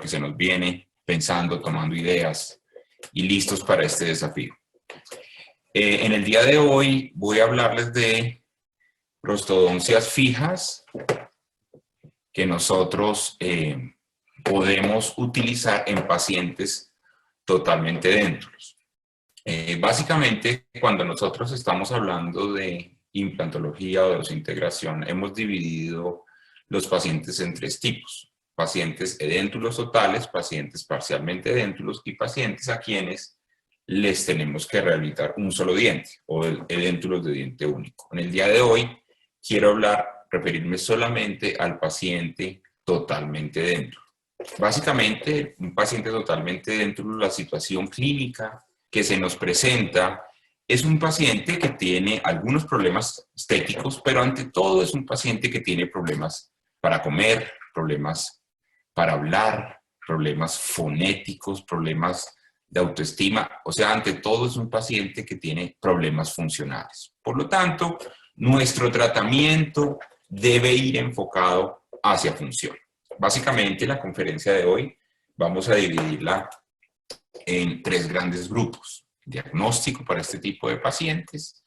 que se nos viene, pensando, tomando ideas y listos para este desafío. En el día de hoy voy a hablarles de prostodoncias fijas que nosotros podemos utilizar en pacientes totalmente dentos. Básicamente, cuando nosotros estamos hablando de implantología o de desintegración, hemos dividido los pacientes en tres tipos: pacientes edéntulos totales, pacientes parcialmente edéntulos y pacientes a quienes les tenemos que rehabilitar un solo diente o edéntulos de diente único. En el día de hoy quiero referirme solamente al paciente totalmente edéntulo. Básicamente, un paciente totalmente edéntulo, la situación clínica que se nos presenta es un paciente que tiene algunos problemas estéticos, pero ante todo es un paciente que tiene problemas para comer, problemas para hablar, problemas fonéticos, problemas de autoestima. O sea, ante todo es un paciente que tiene problemas funcionales. Por lo tanto, nuestro tratamiento debe ir enfocado hacia función. Básicamente, la conferencia de hoy vamos a dividirla en tres grandes grupos: diagnóstico para este tipo de pacientes,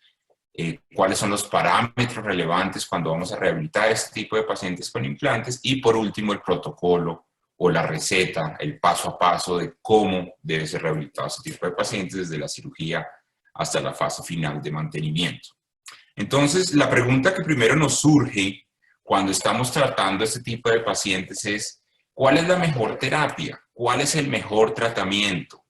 cuáles son los parámetros relevantes cuando vamos a rehabilitar este tipo de pacientes con implantes, y por último el protocolo o la receta, el paso a paso de cómo debe ser rehabilitado este tipo de pacientes desde la cirugía hasta la fase final de mantenimiento. Entonces, la pregunta que primero nos surge cuando estamos tratando este tipo de pacientes es: ¿cuál es la mejor terapia? ¿Cuál es el mejor tratamiento?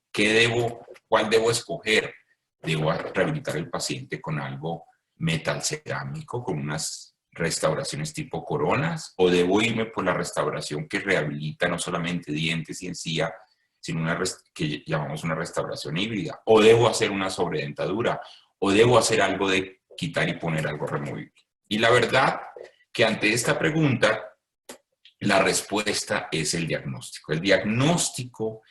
¿Cuál debo escoger? ¿Debo rehabilitar el paciente con algo metalcerámico, con unas restauraciones tipo coronas? ¿O debo irme por la restauración que rehabilita no solamente dientes y encía, sino una que llamamos una restauración híbrida? ¿O debo hacer una sobredentadura? ¿O debo hacer algo de quitar y poner algo removible? Y la verdad que ante esta pregunta, la respuesta es el diagnóstico. El diagnóstico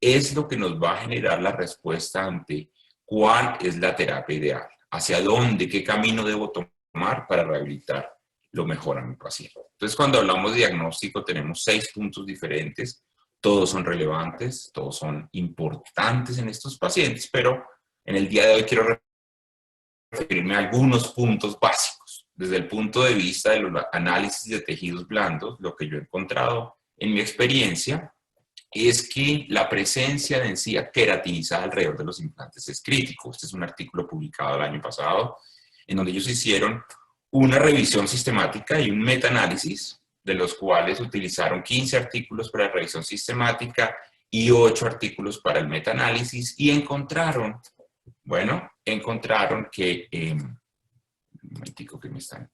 es lo que nos va a generar la respuesta ante cuál es la terapia ideal, hacia dónde, qué camino debo tomar para rehabilitar lo mejor a mi paciente. Entonces, cuando hablamos de diagnóstico, tenemos 6 puntos diferentes. Todos son relevantes, todos son importantes en estos pacientes, pero en el día de hoy quiero referirme a algunos puntos básicos. Desde el punto de vista de los análisis de tejidos blandos, lo que yo he encontrado en mi experiencia es que la presencia de encía queratinizada alrededor de los implantes es crítico. Este es un artículo publicado el año pasado, en donde ellos hicieron una revisión sistemática y un metaanálisis, de los cuales utilizaron 15 artículos para la revisión sistemática y 8 artículos para el metaanálisis, y encontraron que... un momentico que me están...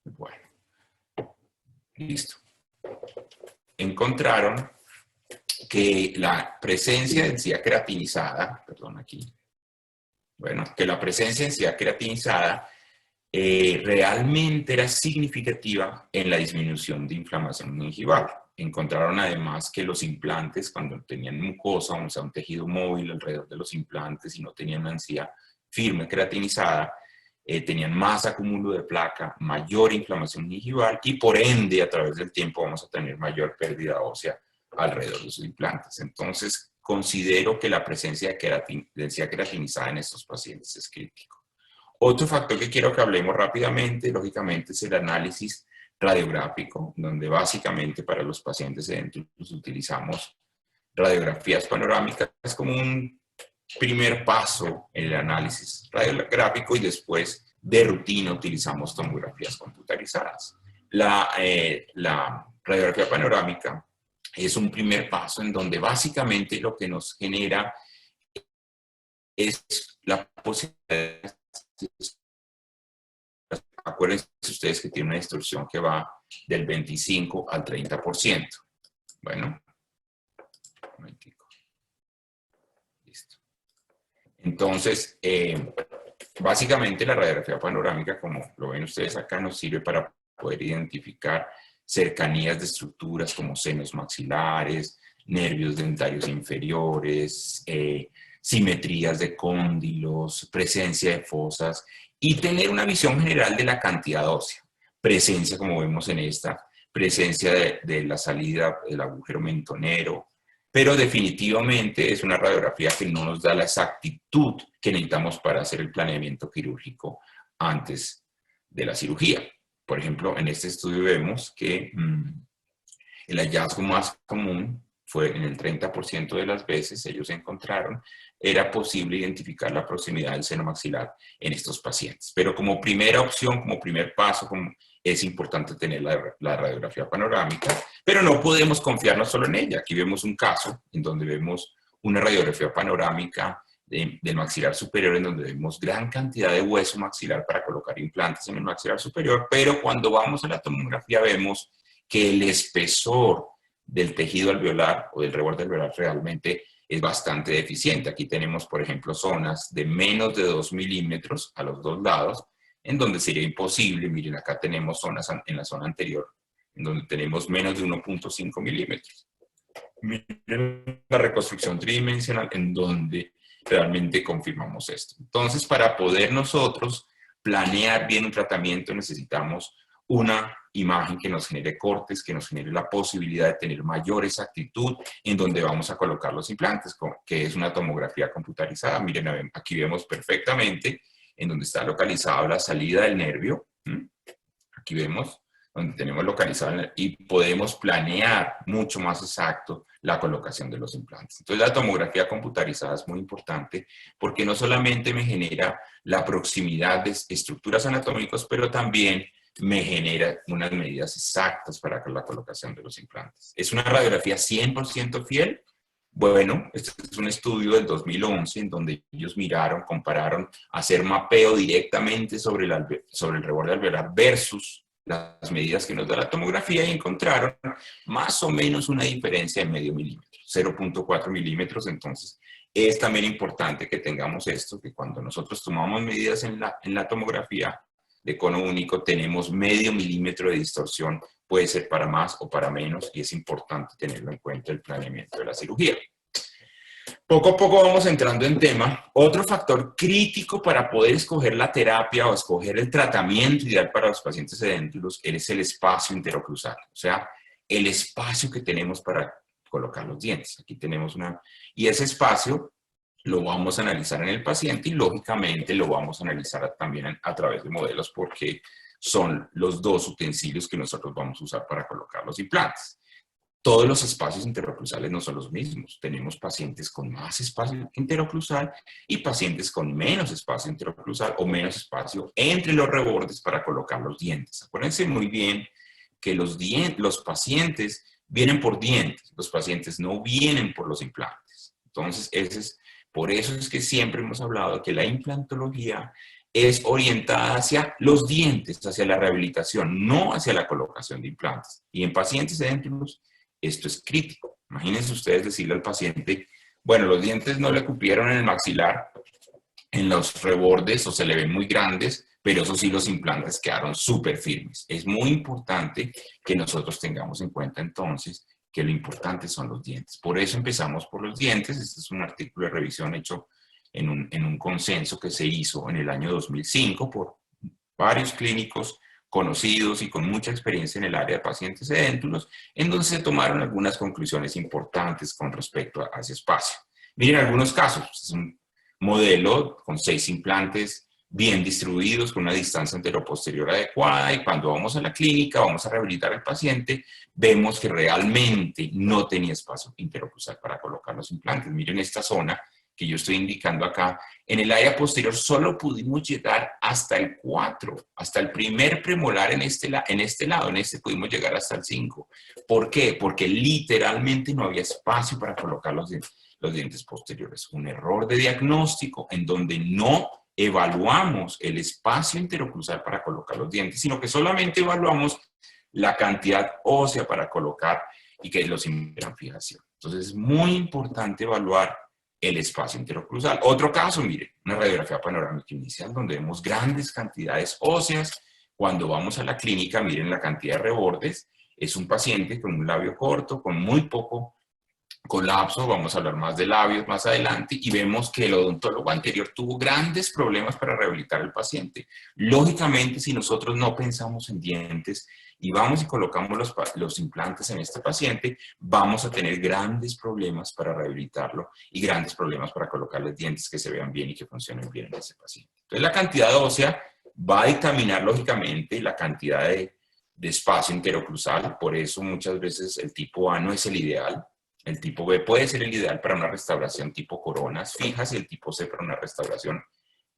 Bueno, listo. Encontraron que la presencia de encía queratinizada, que la presencia de encía queratinizada realmente era significativa en la disminución de inflamación gingival. Encontraron además que los implantes, cuando tenían mucosa, o sea, un tejido móvil alrededor de los implantes y no tenían una encía firme queratinizada, tenían más acúmulo de placa, mayor inflamación gingival, y por ende a través del tiempo vamos a tener mayor pérdida ósea alrededor de sus implantes. Entonces, considero que la presencia de encía queratinizada en estos pacientes es crítico. Otro factor que quiero que hablemos rápidamente, lógicamente, es el análisis radiográfico, donde básicamente para los pacientes edéntulos utilizamos radiografías panorámicas como un primer paso en el análisis radiográfico, y después de rutina utilizamos tomografías computarizadas. La radiografía panorámica es un primer paso en donde básicamente lo que nos genera es la posibilidad. Acuérdense ustedes que tiene una distorsión que va del 25 al 30%. Bueno, un momentico. Listo. Entonces, básicamente la radiografía panorámica, como lo ven ustedes acá, nos sirve para poder identificar cercanías de estructuras como senos maxilares, nervios dentarios inferiores, simetrías de cóndilos, presencia de fosas, y tener una visión general de la cantidad ósea. presencia, como vemos en esta, presencia de la salida del agujero mentonero, pero definitivamente es una radiografía que no nos da la exactitud que necesitamos para hacer el planeamiento quirúrgico antes de la cirugía. Por ejemplo, en este estudio vemos que el hallazgo más común fue en el 30% de las veces ellos encontraron, era posible identificar la proximidad del seno maxilar en estos pacientes. Pero como primera opción, como primer paso, es importante tener la radiografía panorámica, pero no podemos confiarnos solo en ella. Aquí vemos un caso en donde vemos una radiografía panorámica del maxilar superior, en donde vemos gran cantidad de hueso maxilar para colocar implantes en el maxilar superior, pero cuando vamos a la tomografía vemos que el espesor del tejido alveolar o del reborde alveolar realmente es bastante deficiente. Aquí tenemos, por ejemplo, zonas de menos de 2 milímetros a los dos lados, en donde sería imposible. Miren, acá tenemos zonas en la zona anterior, en donde tenemos menos de 1.5 milímetros. Miren la reconstrucción tridimensional, en donde realmente confirmamos esto. Entonces, para poder nosotros planear bien un tratamiento, necesitamos una imagen que nos genere cortes, que nos genere la posibilidad de tener mayor exactitud en donde vamos a colocar los implantes, que es una tomografía computarizada. Miren, aquí vemos perfectamente en donde está localizada la salida del nervio. Aquí vemos donde tenemos localizado y podemos planear mucho más exacto la colocación de los implantes. Entonces, la tomografía computarizada es muy importante porque no solamente me genera la proximidad de estructuras anatómicas, pero también me genera unas medidas exactas para la colocación de los implantes. ¿Es una radiografía 100% fiel? Bueno, este es un estudio del 2011 en donde ellos miraron, compararon hacer mapeo directamente sobre el reborde alveolar versus las medidas que nos da la tomografía y encontraron más o menos una diferencia de medio milímetro, 0.4 milímetros. Entonces, es también importante que tengamos esto, que cuando nosotros tomamos medidas en la tomografía de cono único, tenemos medio milímetro de distorsión, puede ser para más o para menos, y es importante tenerlo en cuenta el planeamiento de la cirugía. Poco a poco vamos entrando en tema. Otro factor crítico para poder escoger la terapia o escoger el tratamiento ideal para los pacientes edéntulos es el espacio interoclusal, o sea, el espacio que tenemos para colocar los dientes. Aquí tenemos y ese espacio lo vamos a analizar en el paciente y lógicamente lo vamos a analizar también a través de modelos porque son los dos utensilios que nosotros vamos a usar para colocar los implantes. Todos los espacios interoclusales no son los mismos. Tenemos pacientes con más espacio interoclusal y pacientes con menos espacio interoclusal o menos espacio entre los rebordes para colocar los dientes. Acuérdense muy bien que los pacientes vienen por dientes, los pacientes no vienen por los implantes. Entonces, por eso es que siempre hemos hablado que la implantología es orientada hacia los dientes, hacia la rehabilitación, no hacia la colocación de implantes. Y en pacientes edéntulos, esto es crítico. Imagínense ustedes decirle al paciente, bueno, los dientes no le cupieron en el maxilar, en los rebordes o se le ven muy grandes, pero eso sí, los implantes quedaron súper firmes. Es muy importante que nosotros tengamos en cuenta entonces que lo importante son los dientes. Por eso empezamos por los dientes. Este es un artículo de revisión hecho en un consenso que se hizo en el año 2005 por varios clínicos conocidos y con mucha experiencia en el área de pacientes edéntulos, en donde se tomaron algunas conclusiones importantes con respecto a ese espacio. Miren algunos casos. Es un modelo con 6 implantes bien distribuidos, con una distancia anteroposterior adecuada, y cuando vamos a la clínica, vamos a rehabilitar al paciente, vemos que realmente no tenía espacio interoclusal para colocar los implantes. Miren esta zona que yo estoy indicando acá. En el área posterior solo pudimos llegar hasta el 4, hasta el primer premolar en este lado, en este pudimos llegar hasta el 5. ¿Por qué? Porque literalmente no había espacio para colocar los dientes posteriores. Un error de diagnóstico en donde no evaluamos el espacio interoclusal para colocar los dientes, sino que solamente evaluamos la cantidad ósea para colocar y que los implantes fijación. Entonces es muy importante evaluar el espacio interoclusal. Otro caso, mire, una radiografía panorámica inicial donde vemos grandes cantidades óseas. Cuando vamos a la clínica, miren la cantidad de rebordes. Es un paciente con un labio corto, con muy poco colapso, vamos a hablar más de labios más adelante, y vemos que el odontólogo anterior tuvo grandes problemas para rehabilitar al paciente. Lógicamente, si nosotros no pensamos en dientes y vamos y colocamos los implantes en este paciente, vamos a tener grandes problemas para rehabilitarlo y grandes problemas para colocarle dientes que se vean bien y que funcionen bien en ese paciente. Entonces, la cantidad ósea va a dictaminar lógicamente la cantidad de espacio interoclusal, por eso muchas veces el tipo A no es el ideal. El tipo B puede ser el ideal para una restauración tipo coronas fijas y el tipo C para una restauración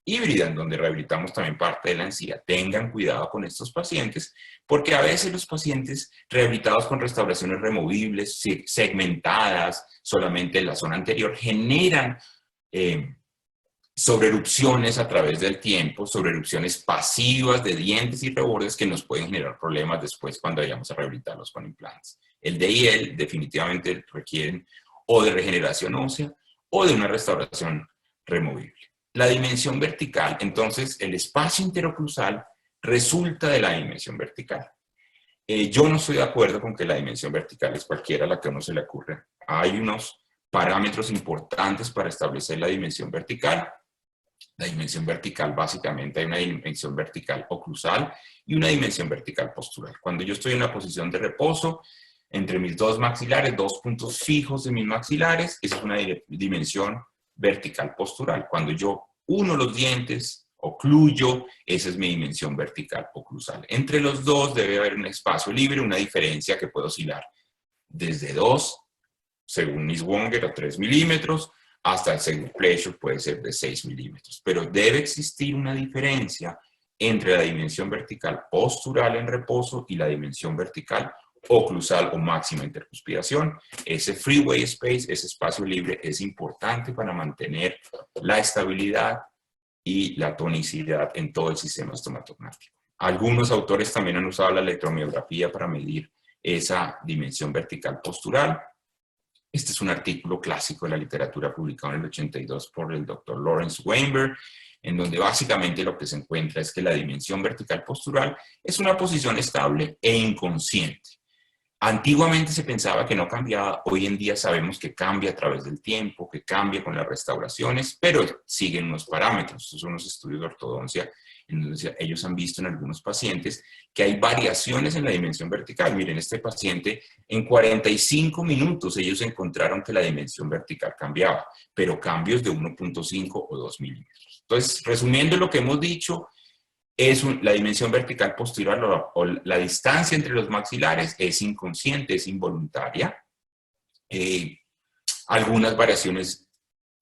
híbrida, en donde rehabilitamos también parte de la encía. Tengan cuidado con estos pacientes, porque a veces los pacientes rehabilitados con restauraciones removibles, segmentadas solamente en la zona anterior, generan sobrerupciones a través del tiempo, sobrerupciones pasivas de dientes y rebordes que nos pueden generar problemas después cuando vayamos a rehabilitarlos con implantes. El D y el definitivamente requieren o de regeneración ósea o de una restauración removible. La dimensión vertical, entonces el espacio interoclusal resulta de la dimensión vertical. Yo no estoy de acuerdo con que la dimensión vertical es cualquiera a la que a uno se le ocurre. Hay unos parámetros importantes para establecer la dimensión vertical. La dimensión vertical, básicamente, hay una dimensión vertical oclusal y una dimensión vertical postural. Cuando yo estoy en una posición de reposo, entre mis dos maxilares, dos puntos fijos de mis maxilares, esa es una dimensión vertical postural. Cuando yo uno los dientes, ocluyo, esa es mi dimensión vertical oclusal. Entre los dos debe haber un espacio libre, una diferencia que puede oscilar desde 2, según Miss Wonger, a 3 milímetros, hasta el según Pleasure puede ser de 6 milímetros. Pero debe existir una diferencia entre la dimensión vertical postural en reposo y la dimensión vertical oclusal o máxima intercuspiración. Ese freeway space, ese espacio libre, es importante para mantener la estabilidad y la tonicidad en todo el sistema estomatognático. Algunos autores también han usado la electromiografía para medir esa dimensión vertical postural. Este es un artículo clásico de la literatura publicado en el 82 por el Dr. Lawrence Weinberg, en donde básicamente lo que se encuentra es que la dimensión vertical postural es una posición estable e inconsciente. Antiguamente se pensaba que no cambiaba, hoy en día sabemos que cambia a través del tiempo, que cambia con las restauraciones, pero siguen unos parámetros. Estos son unos estudios de ortodoncia en donde ellos han visto en algunos pacientes que hay variaciones en la dimensión vertical. Miren, este paciente en 45 minutos ellos encontraron que la dimensión vertical cambiaba, pero cambios de 1.5 o 2 milímetros. Entonces, resumiendo lo que hemos dicho, la dimensión vertical postural o la distancia entre los maxilares es inconsciente, es involuntaria. Algunas variaciones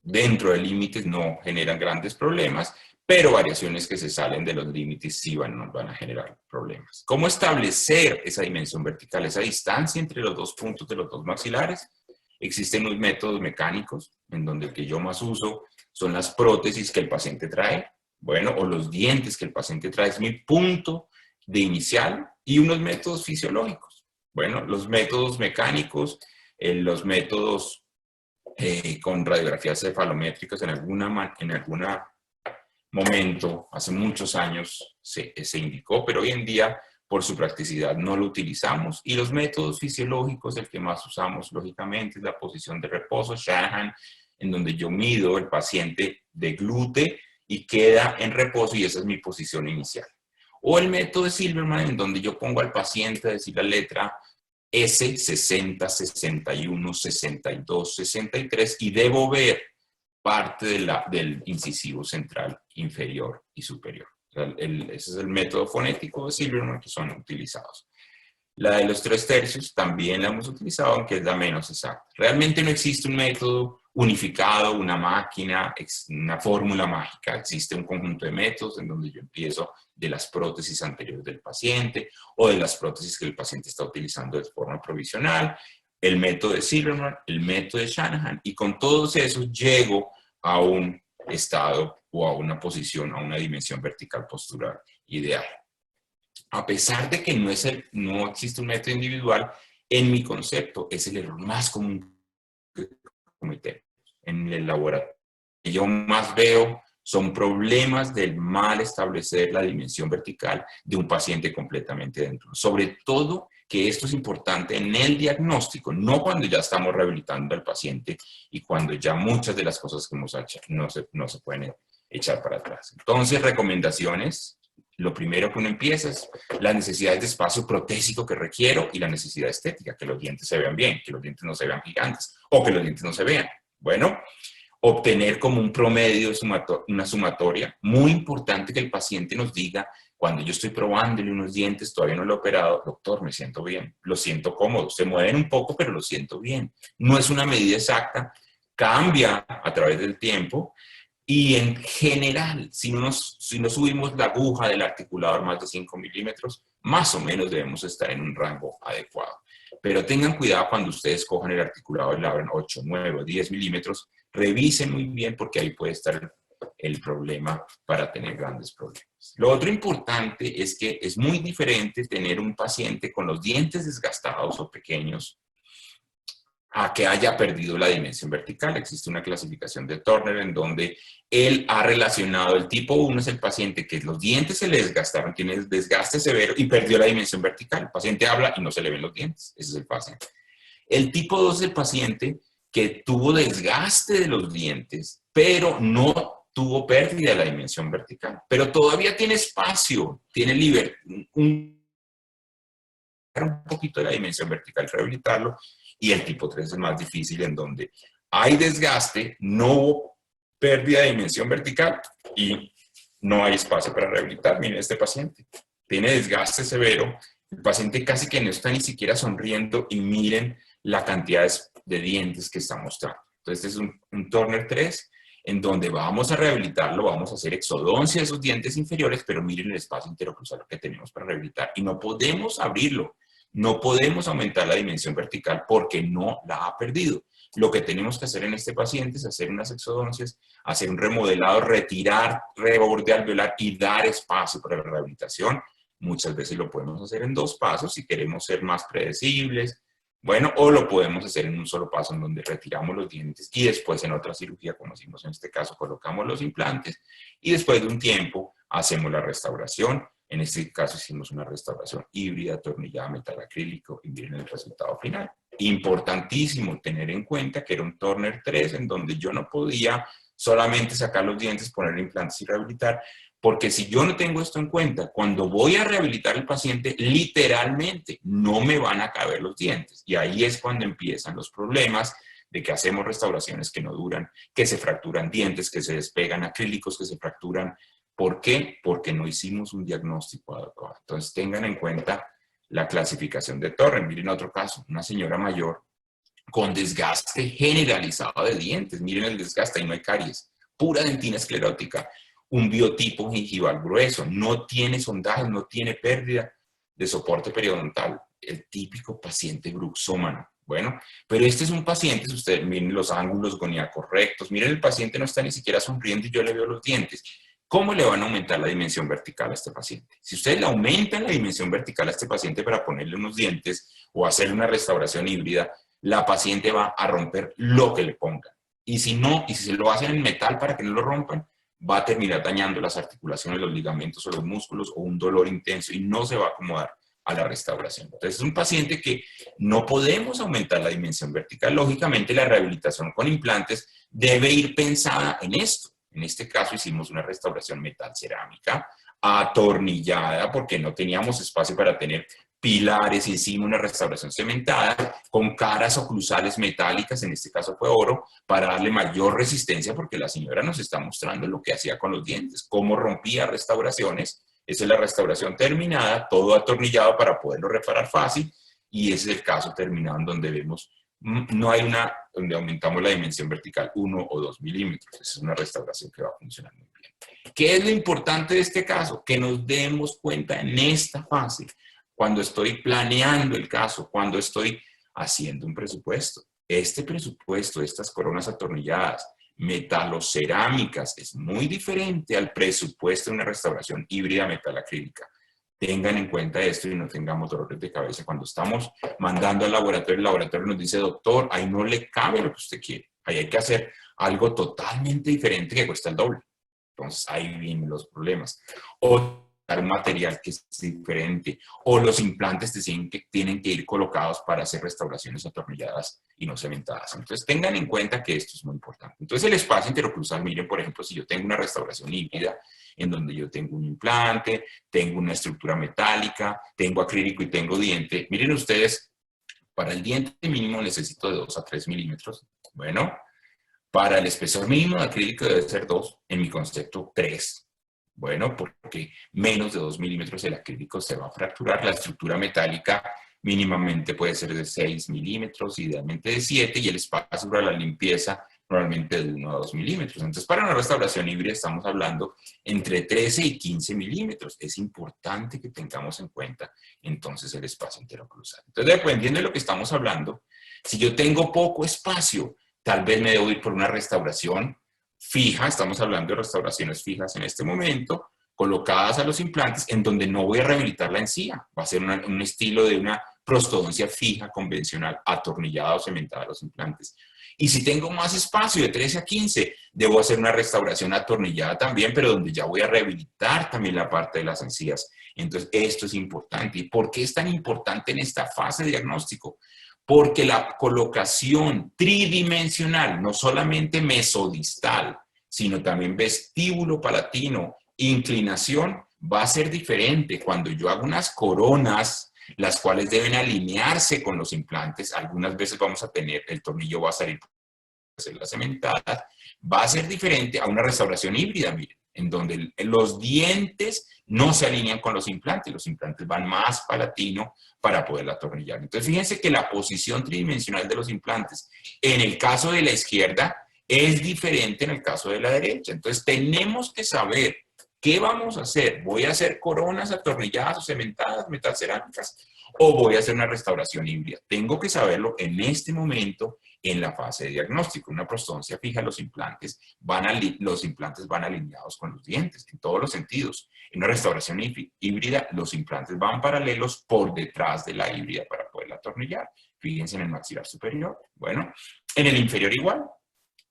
dentro de límites no generan grandes problemas, pero variaciones que se salen de los límites sí nos van a generar problemas. ¿Cómo establecer esa dimensión vertical, esa distancia entre los dos puntos de los dos maxilares? Existen unos métodos mecánicos en donde el que yo más uso son las prótesis que el paciente trae, bueno, o los dientes que el paciente trae, es mi punto de inicial, y unos métodos fisiológicos. Bueno, los métodos mecánicos, los métodos con radiografías cefalométricas en algún momento, hace muchos años se indicó, pero hoy en día por su practicidad no lo utilizamos. Y los métodos fisiológicos, el que más usamos lógicamente es la posición de reposo, Shanahan, en donde yo mido el paciente de glúteo y queda en reposo y esa es mi posición inicial. O el método de Silverman, en donde yo pongo al paciente a decir la letra S, 60, 61, 62, 63 y debo ver parte del incisivo central inferior y superior. Ese es el método fonético de Silverman que son utilizados. La de los 3/3 también la hemos utilizado, aunque es la menos exacta. Realmente no existe un método unificado, una máquina, una fórmula mágica. Existe un conjunto de métodos en donde yo empiezo de las prótesis anteriores del paciente o de las prótesis que el paciente está utilizando de forma provisional, el método de Silverman, el método de Shanahan, y con todos esos llego a un estado o a una posición, a una dimensión vertical postural ideal. A pesar de que no existe un método individual, en mi concepto es el error más común que cometemos en el laboratorio. Lo que yo más veo son problemas del mal establecer la dimensión vertical de un paciente completamente dentro. Sobre todo que esto es importante en el diagnóstico, no cuando ya estamos rehabilitando al paciente y cuando ya muchas de las cosas que hemos hecho no se pueden echar para atrás. Entonces, recomendaciones. Lo primero que uno empieza es las necesidades de espacio protésico que requiero y la necesidad estética, que los dientes se vean bien, que los dientes no se vean gigantes o que los dientes no se vean. Bueno, obtener como un promedio, una sumatoria. Muy importante que el paciente nos diga, cuando yo estoy probándole unos dientes, todavía no lo he operado, doctor, me siento bien, lo siento cómodo, se mueven un poco, pero lo siento bien. No es una medida exacta, cambia a través del tiempo. Y en general, si no subimos la aguja del articulador más de 5 milímetros, más o menos debemos estar en un rango adecuado. Pero tengan cuidado cuando ustedes cojan el articulador y le abran 8, 9 o 10 milímetros, revisen muy bien porque ahí puede estar el problema para tener grandes problemas. Lo otro importante es que es muy diferente tener un paciente con los dientes desgastados o pequeños a que haya perdido la dimensión vertical. Existe una clasificación de Turner en donde él ha relacionado el tipo 1 es el paciente que los dientes se le desgastaron, tiene desgaste severo y perdió la dimensión vertical. El paciente habla y no se le ven los dientes. Ese es el paciente. El tipo 2 es el paciente que tuvo desgaste de los dientes, pero no tuvo pérdida de la dimensión vertical. Pero todavía tiene espacio, tiene libertad, un poquito de la dimensión vertical, rehabilitarlo. Y el tipo 3 es el más difícil, en donde hay desgaste, no hubo pérdida de dimensión vertical y no hay espacio para rehabilitar. Miren este paciente, tiene desgaste severo, el paciente casi que no está ni siquiera sonriendo y miren la cantidad de dientes que está mostrando. Entonces este es un Turner 3, en donde vamos a rehabilitarlo, vamos a hacer exodoncia de esos dientes inferiores, pero miren el espacio interoclusal que tenemos para rehabilitar y no podemos abrirlo. No podemos aumentar la dimensión vertical porque no la ha perdido. Lo que tenemos que hacer en este paciente es hacer unas exodoncias, hacer un remodelado, retirar reborde alveolar y dar espacio para la rehabilitación. Muchas veces lo podemos hacer en 2 pasos si queremos ser más predecibles. Bueno, o lo podemos hacer en un solo paso en donde retiramos los dientes y después en otra cirugía, como hicimos en este caso, colocamos los implantes y después de un tiempo hacemos la restauración. En este caso hicimos una restauración híbrida, atornillada, metal acrílico y miren el resultado final. Importantísimo tener en cuenta que era un Turner 3 en donde yo no podía solamente sacar los dientes, poner implantes y rehabilitar, porque si yo no tengo esto en cuenta, cuando voy a rehabilitar al paciente, literalmente no me van a caber los dientes. Y ahí es cuando empiezan los problemas de que hacemos restauraciones que no duran, que se fracturan dientes, que se despegan acrílicos, que se fracturan. ¿Por qué? Porque no hicimos un diagnóstico adecuado. Entonces tengan en cuenta la clasificación de Turner. Miren otro caso, una señora mayor con desgaste generalizado de dientes. Miren el desgaste, ahí no hay caries. Pura dentina esclerótica. Un biotipo gengival grueso. No tiene sondajes, no tiene pérdida de soporte periodontal. El típico paciente bruxómano. Bueno, pero este es un paciente, si ustedes miren los ángulos goniacos rectos, miren el paciente no está ni siquiera sonriendo y yo le veo los dientes. ¿Cómo le van a aumentar la dimensión vertical a este paciente? Si ustedes le aumentan la dimensión vertical a este paciente para ponerle unos dientes o hacerle una restauración híbrida, la paciente va a romper lo que le pongan. Y si no, y si se lo hacen en metal para que no lo rompan, va a terminar dañando las articulaciones, los ligamentos o los músculos o un dolor intenso y no se va a acomodar a la restauración. Entonces es un paciente que no podemos aumentar la dimensión vertical. Lógicamente la rehabilitación con implantes debe ir pensada en esto. En este caso hicimos una restauración metal cerámica atornillada porque no teníamos espacio para tener pilares, hicimos una restauración cementada con caras oclusales metálicas, en este caso fue oro, para darle mayor resistencia porque la señora nos está mostrando lo que hacía con los dientes, cómo rompía restauraciones. Esa es la restauración terminada, todo atornillado para poderlo reparar fácil y ese es el caso terminado en donde vemos no hay una donde aumentamos la dimensión vertical 1 o 2 milímetros. Esa es una restauración que va a funcionar muy bien. ¿Qué es lo importante de este caso? Que nos demos cuenta en esta fase, cuando estoy planeando el caso, cuando estoy haciendo un presupuesto. Este presupuesto, estas coronas atornilladas, metalocerámicas, es muy diferente al presupuesto de una restauración híbrida metal acrílica. Tengan en cuenta esto y no tengamos dolores de cabeza. Cuando estamos mandando al laboratorio, el laboratorio nos dice, doctor, ahí no le cabe lo que usted quiere. Ahí hay que hacer algo totalmente diferente que cuesta el doble. Entonces, ahí vienen los problemas. O un material que es diferente, o los implantes tienen que ir colocados para hacer restauraciones atornilladas y no cementadas. Entonces tengan en cuenta que esto es muy importante. Entonces el espacio interoclusal, miren, por ejemplo, si yo tengo una restauración híbrida, en donde yo tengo un implante, tengo una estructura metálica, tengo acrílico y tengo diente, miren ustedes, para el diente mínimo necesito de 2 a 3 milímetros. Bueno, para el espesor mínimo de acrílico debe ser 2, en mi concepto 3. Bueno, porque menos de 2 milímetros el acrílico se va a fracturar. La estructura metálica mínimamente puede ser de 6 milímetros, idealmente de 7, y el espacio para la limpieza normalmente de 1 a 2 milímetros. Entonces, para una restauración híbrida estamos hablando entre 13 y 15 milímetros. Es importante que tengamos en cuenta entonces el espacio interoclusal. Entonces, dependiendo de lo que estamos hablando, si yo tengo poco espacio, tal vez me debo ir por una restauración fija, estamos hablando de restauraciones fijas en este momento, colocadas a los implantes, en donde no voy a rehabilitar la encía. Va a ser un estilo de una prostodoncia fija, convencional, atornillada o cementada a los implantes. Y si tengo más espacio, de 13 a 15, debo hacer una restauración atornillada también, pero donde ya voy a rehabilitar también la parte de las encías. Entonces, esto es importante. ¿Y por qué es tan importante en esta fase de diagnóstico? Porque la colocación tridimensional, no solamente mesodistal, sino también vestíbulo palatino, inclinación, va a ser diferente cuando yo hago unas coronas, las cuales deben alinearse con los implantes. Algunas veces vamos a tener, el tornillo va a salir por la cementada, va a ser diferente a una restauración híbrida, miren, en donde los dientes no se alinean con los implantes van más palatino para poder atornillar. Entonces, fíjense que la posición tridimensional de los implantes, en el caso de la izquierda, es diferente en el caso de la derecha. Entonces, tenemos que saber qué vamos a hacer. ¿Voy a hacer coronas atornilladas o cementadas, metalcerámicas? ¿O voy a hacer una restauración híbrida? Tengo que saberlo en este momento en la fase de diagnóstico. Una prostodoncia fija, los implantes van alineados con los dientes, en todos los sentidos. En una restauración híbrida, los implantes van paralelos por detrás de la híbrida para poderla atornillar. Fíjense en el maxilar superior. Bueno, en el inferior igual.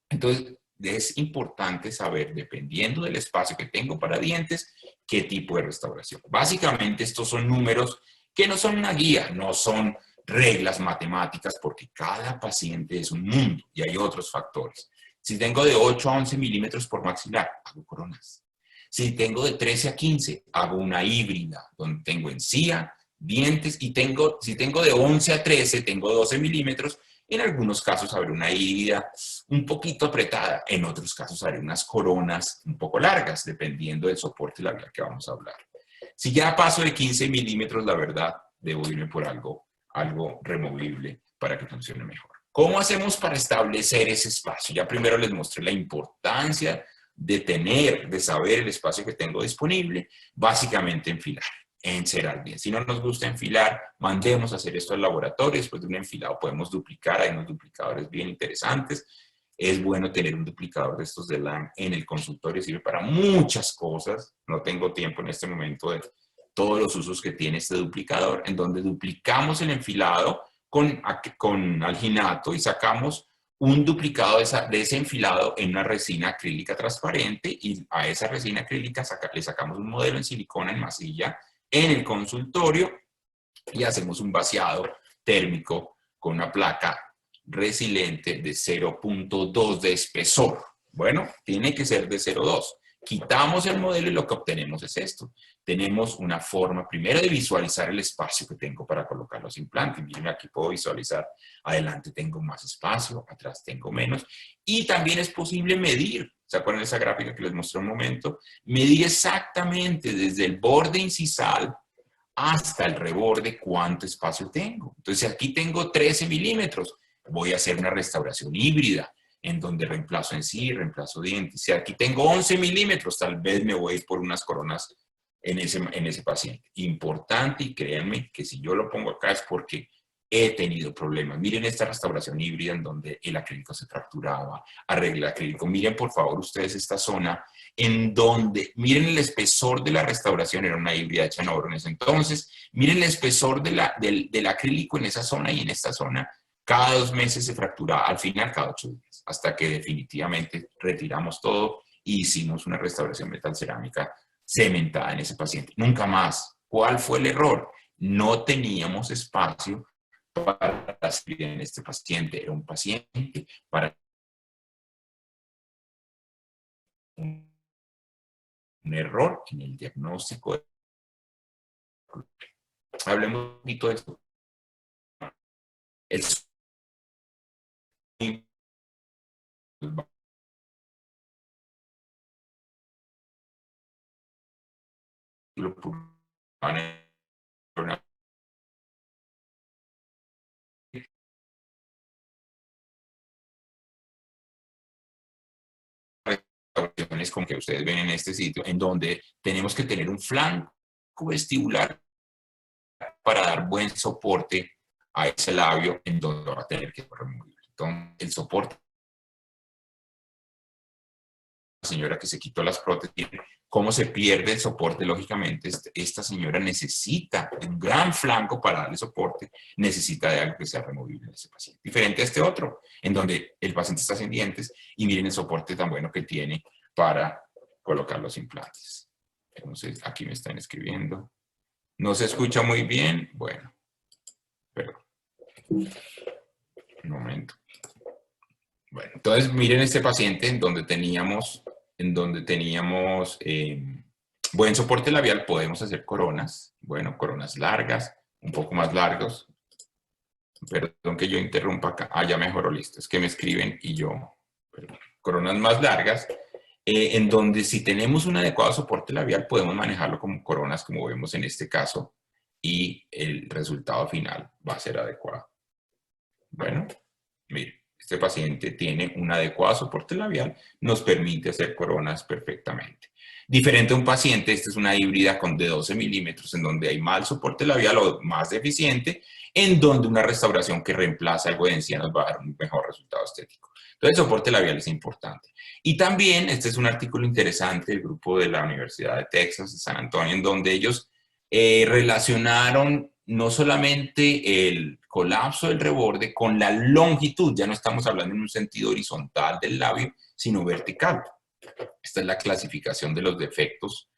Entonces, es importante saber, dependiendo del espacio que tengo para dientes, qué tipo de restauración. Básicamente, estos son números que no son una guía, no son reglas matemáticas, porque cada paciente es un mundo y hay otros factores. Si tengo de 8 a 11 milímetros por maxilar, hago coronas. Si tengo de 13 a 15, hago una híbrida, donde tengo encía, dientes, y si tengo de 11 a 13, tengo 12 milímetros. En algunos casos habrá una híbrida un poquito apretada, en otros casos haré unas coronas un poco largas, dependiendo del soporte labial que vamos a hablar. Si ya paso de 15 milímetros, la verdad, debo irme por algo removible para que funcione mejor. ¿Cómo hacemos para establecer ese espacio? Ya primero les mostré la importancia de saber el espacio que tengo disponible, básicamente enfilar, encerar bien. Si no nos gusta enfilar, mandemos a hacer esto al laboratorio. Después de un enfilado podemos duplicar, hay unos duplicadores bien interesantes. Es bueno tener un duplicador de estos de LAM en el consultorio, sirve para muchas cosas. No tengo tiempo en este momento de todos los usos que tiene este duplicador, en donde duplicamos el enfilado con alginato y sacamos un duplicado de ese enfilado en una resina acrílica transparente, y a esa resina acrílica le sacamos un modelo en silicona en masilla en el consultorio y hacemos un vaciado térmico con una placa resiliente de 0.2 de espesor. Bueno, tiene que ser de 0.2. Quitamos el modelo y lo que obtenemos es esto. Tenemos una forma primero de visualizar el espacio que tengo para colocar los implantes. Miren, aquí puedo visualizar, adelante tengo más espacio, atrás tengo menos. Y también es posible medir, ¿se acuerdan de esa gráfica que les mostré un momento? Medir exactamente desde el borde incisal hasta el reborde cuánto espacio tengo. Entonces, aquí tengo 13 milímetros. Voy a hacer una restauración híbrida, en donde reemplazo encía, reemplazo dientes. Si aquí tengo 11 milímetros, tal vez me voy a ir por unas coronas en ese paciente. Importante, y créanme que si yo lo pongo acá es porque he tenido problemas. Miren esta restauración híbrida en donde el acrílico se fracturaba, arregla el acrílico. Miren por favor ustedes esta zona en donde, miren el espesor de la restauración, era una híbrida hecha en oro en ese entonces. Miren el espesor del acrílico en esa zona y en esta zona. Cada 2 meses se fracturaba, al final cada 8 días, hasta que definitivamente retiramos todo y hicimos una restauración metalcerámica cementada en ese paciente. Nunca más. ¿Cuál fue el error? No teníamos espacio para la cirugía en este paciente. Era un paciente para un error en el diagnóstico. Hablemos un poquito de esto. El restauraciones como que ustedes ven en este sitio, en donde tenemos que tener un flanco vestibular para dar buen soporte a ese labio en donde va a tener que remover. Entonces, el soporte, la señora que se quitó las prótesis, cómo se pierde el soporte, lógicamente, esta señora necesita un gran flanco para darle soporte, necesita de algo que sea removible en ese paciente. Diferente a este otro, en donde el paciente está sin dientes y miren el soporte tan bueno que tiene para colocar los implantes. Entonces, aquí me están escribiendo. ¿No se escucha muy bien? Bueno, perdón. Un momento. Bueno, entonces miren este paciente en donde teníamos buen soporte labial, podemos hacer coronas, bueno, coronas largas, un poco más largos. Perdón que yo interrumpa acá. Ah, ya mejoró, listo. Es que me escriben y yo, perdón. Coronas más largas, en donde si tenemos un adecuado soporte labial podemos manejarlo como coronas, como vemos en este caso, y el resultado final va a ser adecuado. Bueno, mire, este paciente tiene un adecuado soporte labial, nos permite hacer coronas perfectamente. Diferente a un paciente, esta es una híbrida de 12 milímetros, en donde hay mal soporte labial o más deficiente, en donde una restauración que reemplaza algo de encía nos va a dar un mejor resultado estético. Entonces, el soporte labial es importante. Y también, este es un artículo interesante del grupo de la Universidad de Texas, de San Antonio, en donde ellos relacionaron no solamente el colapso del reborde con la longitud, ya no estamos hablando en un sentido horizontal del labio, sino vertical. Esta es la clasificación de los defectos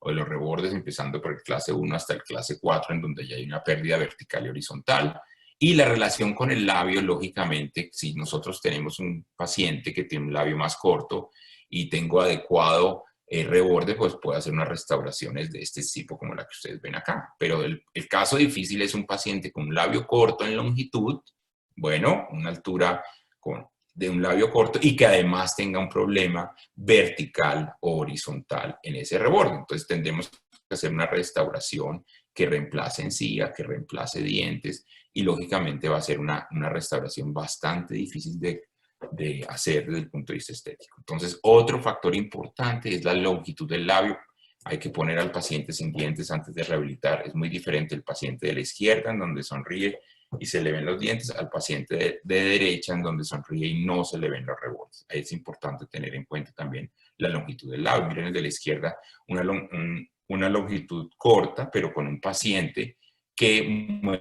o de los rebordes, empezando por el clase 1 hasta el clase 4, en donde ya hay una pérdida vertical y horizontal. Y la relación con el labio, lógicamente, si nosotros tenemos un paciente que tiene un labio más corto y tengo adecuado reborde, pues puedo hacer unas restauraciones de este tipo como la que ustedes ven acá. Pero el caso difícil es un paciente con un labio corto en longitud, bueno, una altura de un labio corto y que además tenga un problema vertical o horizontal en ese reborde. Entonces tendremos que hacer una restauración que reemplace encía, que reemplace dientes y lógicamente va a ser una restauración bastante difícil de hacer desde el punto de vista estético. Entonces, otro factor importante es la longitud del labio. Hay que poner al paciente sin dientes antes de rehabilitar. Es muy diferente el paciente de la izquierda, en donde sonríe y se le ven los dientes, al paciente de derecha, en donde sonríe y no se le ven los rebordes. Ahí es importante tener en cuenta también la longitud del labio. Miren el de la izquierda, una longitud corta, pero con un paciente que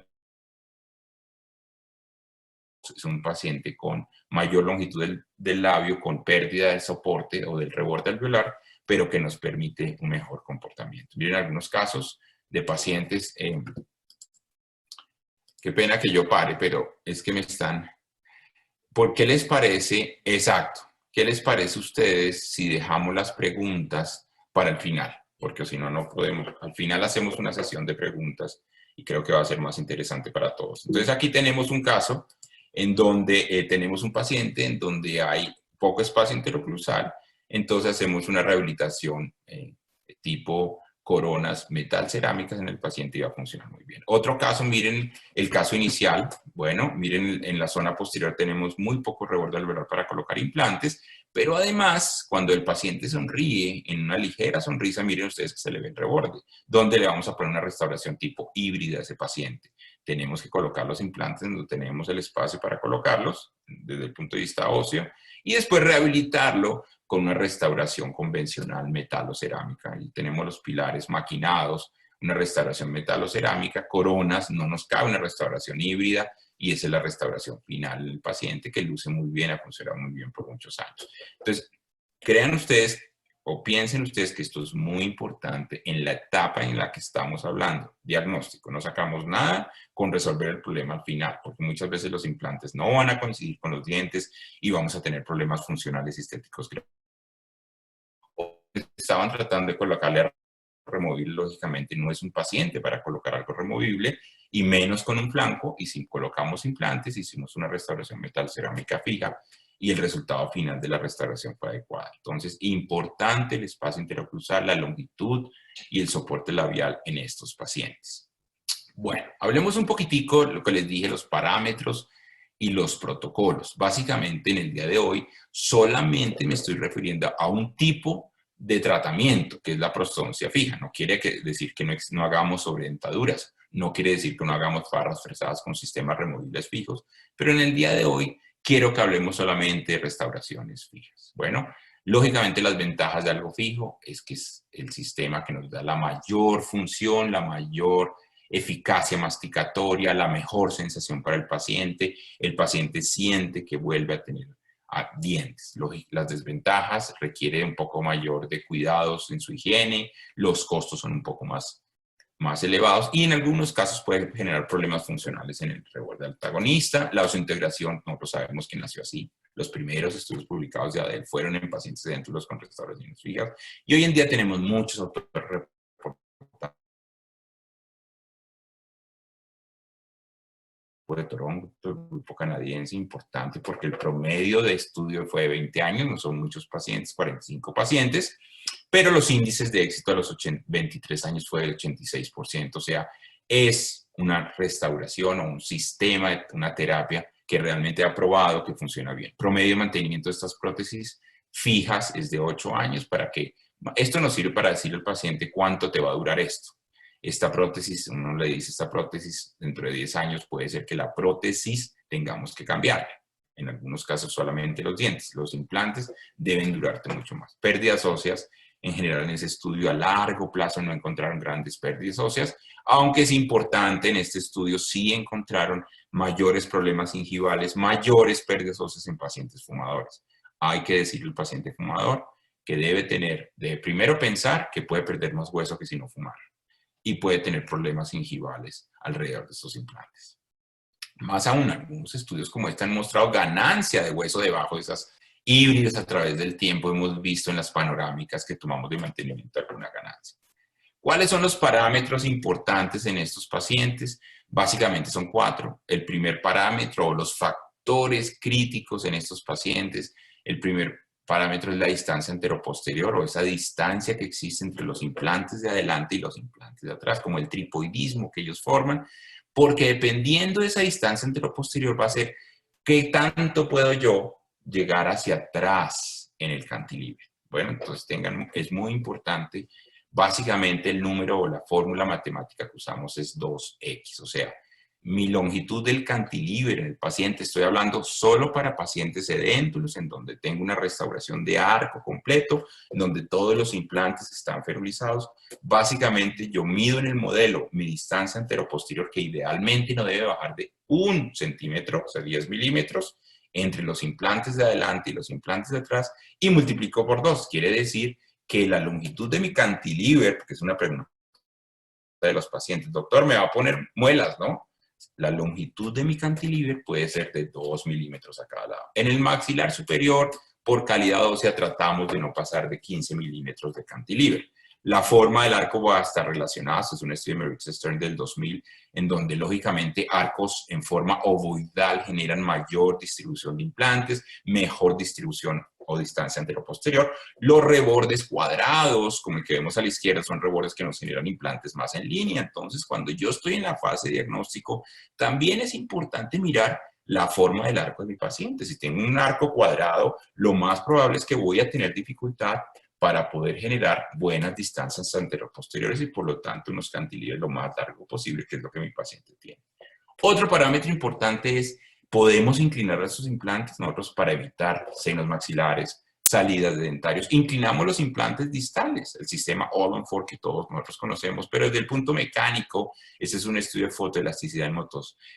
es un paciente con mayor longitud del labio, con pérdida de soporte o del reborde alveolar, pero que nos permite un mejor comportamiento. Miren algunos casos de pacientes, qué pena que yo pare, pero es que me están... ¿Por qué les parece exacto? ¿Qué les parece a ustedes si dejamos las preguntas para el final? Porque si no, no podemos. Al final hacemos una sesión de preguntas y creo que va a ser más interesante para todos. Entonces aquí tenemos un caso en donde tenemos un paciente en donde hay poco espacio interoclusal, entonces hacemos una rehabilitación tipo coronas metal cerámicas en el paciente y va a funcionar muy bien. Otro caso, miren el caso inicial. Bueno, miren en la zona posterior tenemos muy poco reborde alveolar para colocar implantes, pero además cuando el paciente sonríe en una ligera sonrisa, miren ustedes que se le ve el reborde, donde le vamos a poner una restauración tipo híbrida a ese paciente. Tenemos que colocar los implantes donde tenemos el espacio para colocarlos desde el punto de vista óseo y después rehabilitarlo con una restauración convencional metalocerámica. Y tenemos los pilares maquinados, una restauración metalocerámica, coronas, no nos cabe una restauración híbrida y esa es la restauración final del paciente que luce muy bien, ha funcionado muy bien por muchos años. Entonces, crean ustedes o piensen ustedes que esto es muy importante en la etapa en la que estamos hablando, diagnóstico. No sacamos nada con resolver el problema al final, porque muchas veces los implantes no van a coincidir con los dientes y vamos a tener problemas funcionales y estéticos. Estaban tratando de colocarle algo removible, lógicamente no es un paciente para colocar algo removible, y menos con un flanco, y si colocamos implantes, hicimos una restauración metal cerámica fija, y el resultado final de la restauración fue adecuado. Entonces, importante el espacio interoclusal, la longitud y el soporte labial en estos pacientes. Bueno, hablemos un poquitico, lo que les dije, los parámetros y los protocolos. Básicamente, en el día de hoy, solamente me estoy refiriendo a un tipo de tratamiento, que es la prostodoncia fija. No quiere decir que no hagamos sobredentaduras, no quiere decir que no hagamos farras fresadas con sistemas removibles fijos, pero en el día de hoy quiero que hablemos solamente de restauraciones fijas. Bueno, lógicamente las ventajas de algo fijo es que es el sistema que nos da la mayor función, la mayor eficacia masticatoria, la mejor sensación para el paciente siente que vuelve a tener dientes. Las desventajas requieren un poco mayor de cuidados en su higiene, los costos son un poco más elevados y en algunos casos pueden generar problemas funcionales en el reborde antagonista. La oseointegración, nosotros sabemos que nació así. Los primeros estudios publicados de ADEL fueron en pacientes dentulos con restauraciones fijas y hoy en día tenemos muchos autores de Toronto, el grupo canadiense importante porque el promedio de estudio fue de 20 años, no son muchos pacientes, 45 pacientes, pero los índices de éxito a los 23 años fue del 86%, o sea, es una restauración o un sistema, una terapia que realmente ha probado que funciona bien. Promedio de mantenimiento de estas prótesis fijas es de 8 años para que, esto nos sirve para decirle al paciente cuánto te va a durar esto. Esta prótesis, uno le dice esta prótesis, dentro de 10 años puede ser que la prótesis tengamos que cambiarla. En algunos casos solamente los dientes. Los implantes deben durarte mucho más. Pérdidas óseas, en general en ese estudio a largo plazo no encontraron grandes pérdidas óseas, aunque es importante en este estudio sí encontraron mayores problemas gingivales, mayores pérdidas óseas en pacientes fumadores. Hay que decirle al paciente fumador que debe primero pensar que puede perder más hueso que si no fumara y puede tener problemas gingivales alrededor de estos implantes. Más aún, algunos estudios como este han mostrado ganancia de hueso debajo de esas híbridas a través del tiempo. Hemos visto en las panorámicas que tomamos de mantenimiento alguna ganancia. ¿Cuáles son los parámetros importantes en estos pacientes? Básicamente son 4. El primer parámetro o los factores críticos en estos pacientes, el primer parámetro es la distancia anteroposterior o esa distancia que existe entre los implantes de adelante y los implantes de atrás, como el tripoidismo que ellos forman, porque dependiendo de esa distancia anteroposterior va a ser qué tanto puedo yo llegar hacia atrás en el cantilever. Bueno, entonces es muy importante, básicamente el número o la fórmula matemática que usamos es 2x, o sea, mi longitud del cantilever en el paciente, estoy hablando solo para pacientes edéntulos, en donde tengo una restauración de arco completo, en donde todos los implantes están ferulizados. Básicamente yo mido en el modelo mi distancia anteroposterior, que idealmente no debe bajar de 1 centímetro, o sea, 10 milímetros, entre los implantes de adelante y los implantes de atrás, y multiplico por 2. Quiere decir que la longitud de mi cantilever, porque es una pregunta de los pacientes, doctor, me va a poner muelas, ¿no? La longitud de mi cantilever puede ser de 2 milímetros a cada lado. En el maxilar superior, por calidad ósea, tratamos de no pasar de 15 milímetros de cantilever. La forma del arco va a estar relacionada, esto es un estudio de Merrick Stern del 2000, en donde lógicamente arcos en forma ovoidal generan mayor distribución de implantes, mejor distribución o distancia anteroposterior. Los rebordes cuadrados, como el que vemos a la izquierda, son rebordes que nos generan implantes más en línea. Entonces, cuando yo estoy en la fase de diagnóstico, también es importante mirar la forma del arco de mi paciente. Si tengo un arco cuadrado, lo más probable es que voy a tener dificultad para poder generar buenas distancias anteroposteriores y por lo tanto unos cantilevers lo más largo posible, que es lo que mi paciente tiene. Otro parámetro importante es, podemos inclinar esos implantes nosotros para evitar senos maxilares, salidas de dentarios. Inclinamos los implantes distales. distales, el sistema All-on-4 que todos nosotros conocemos, pero desde el punto mecánico, este es un estudio de fotoelasticidad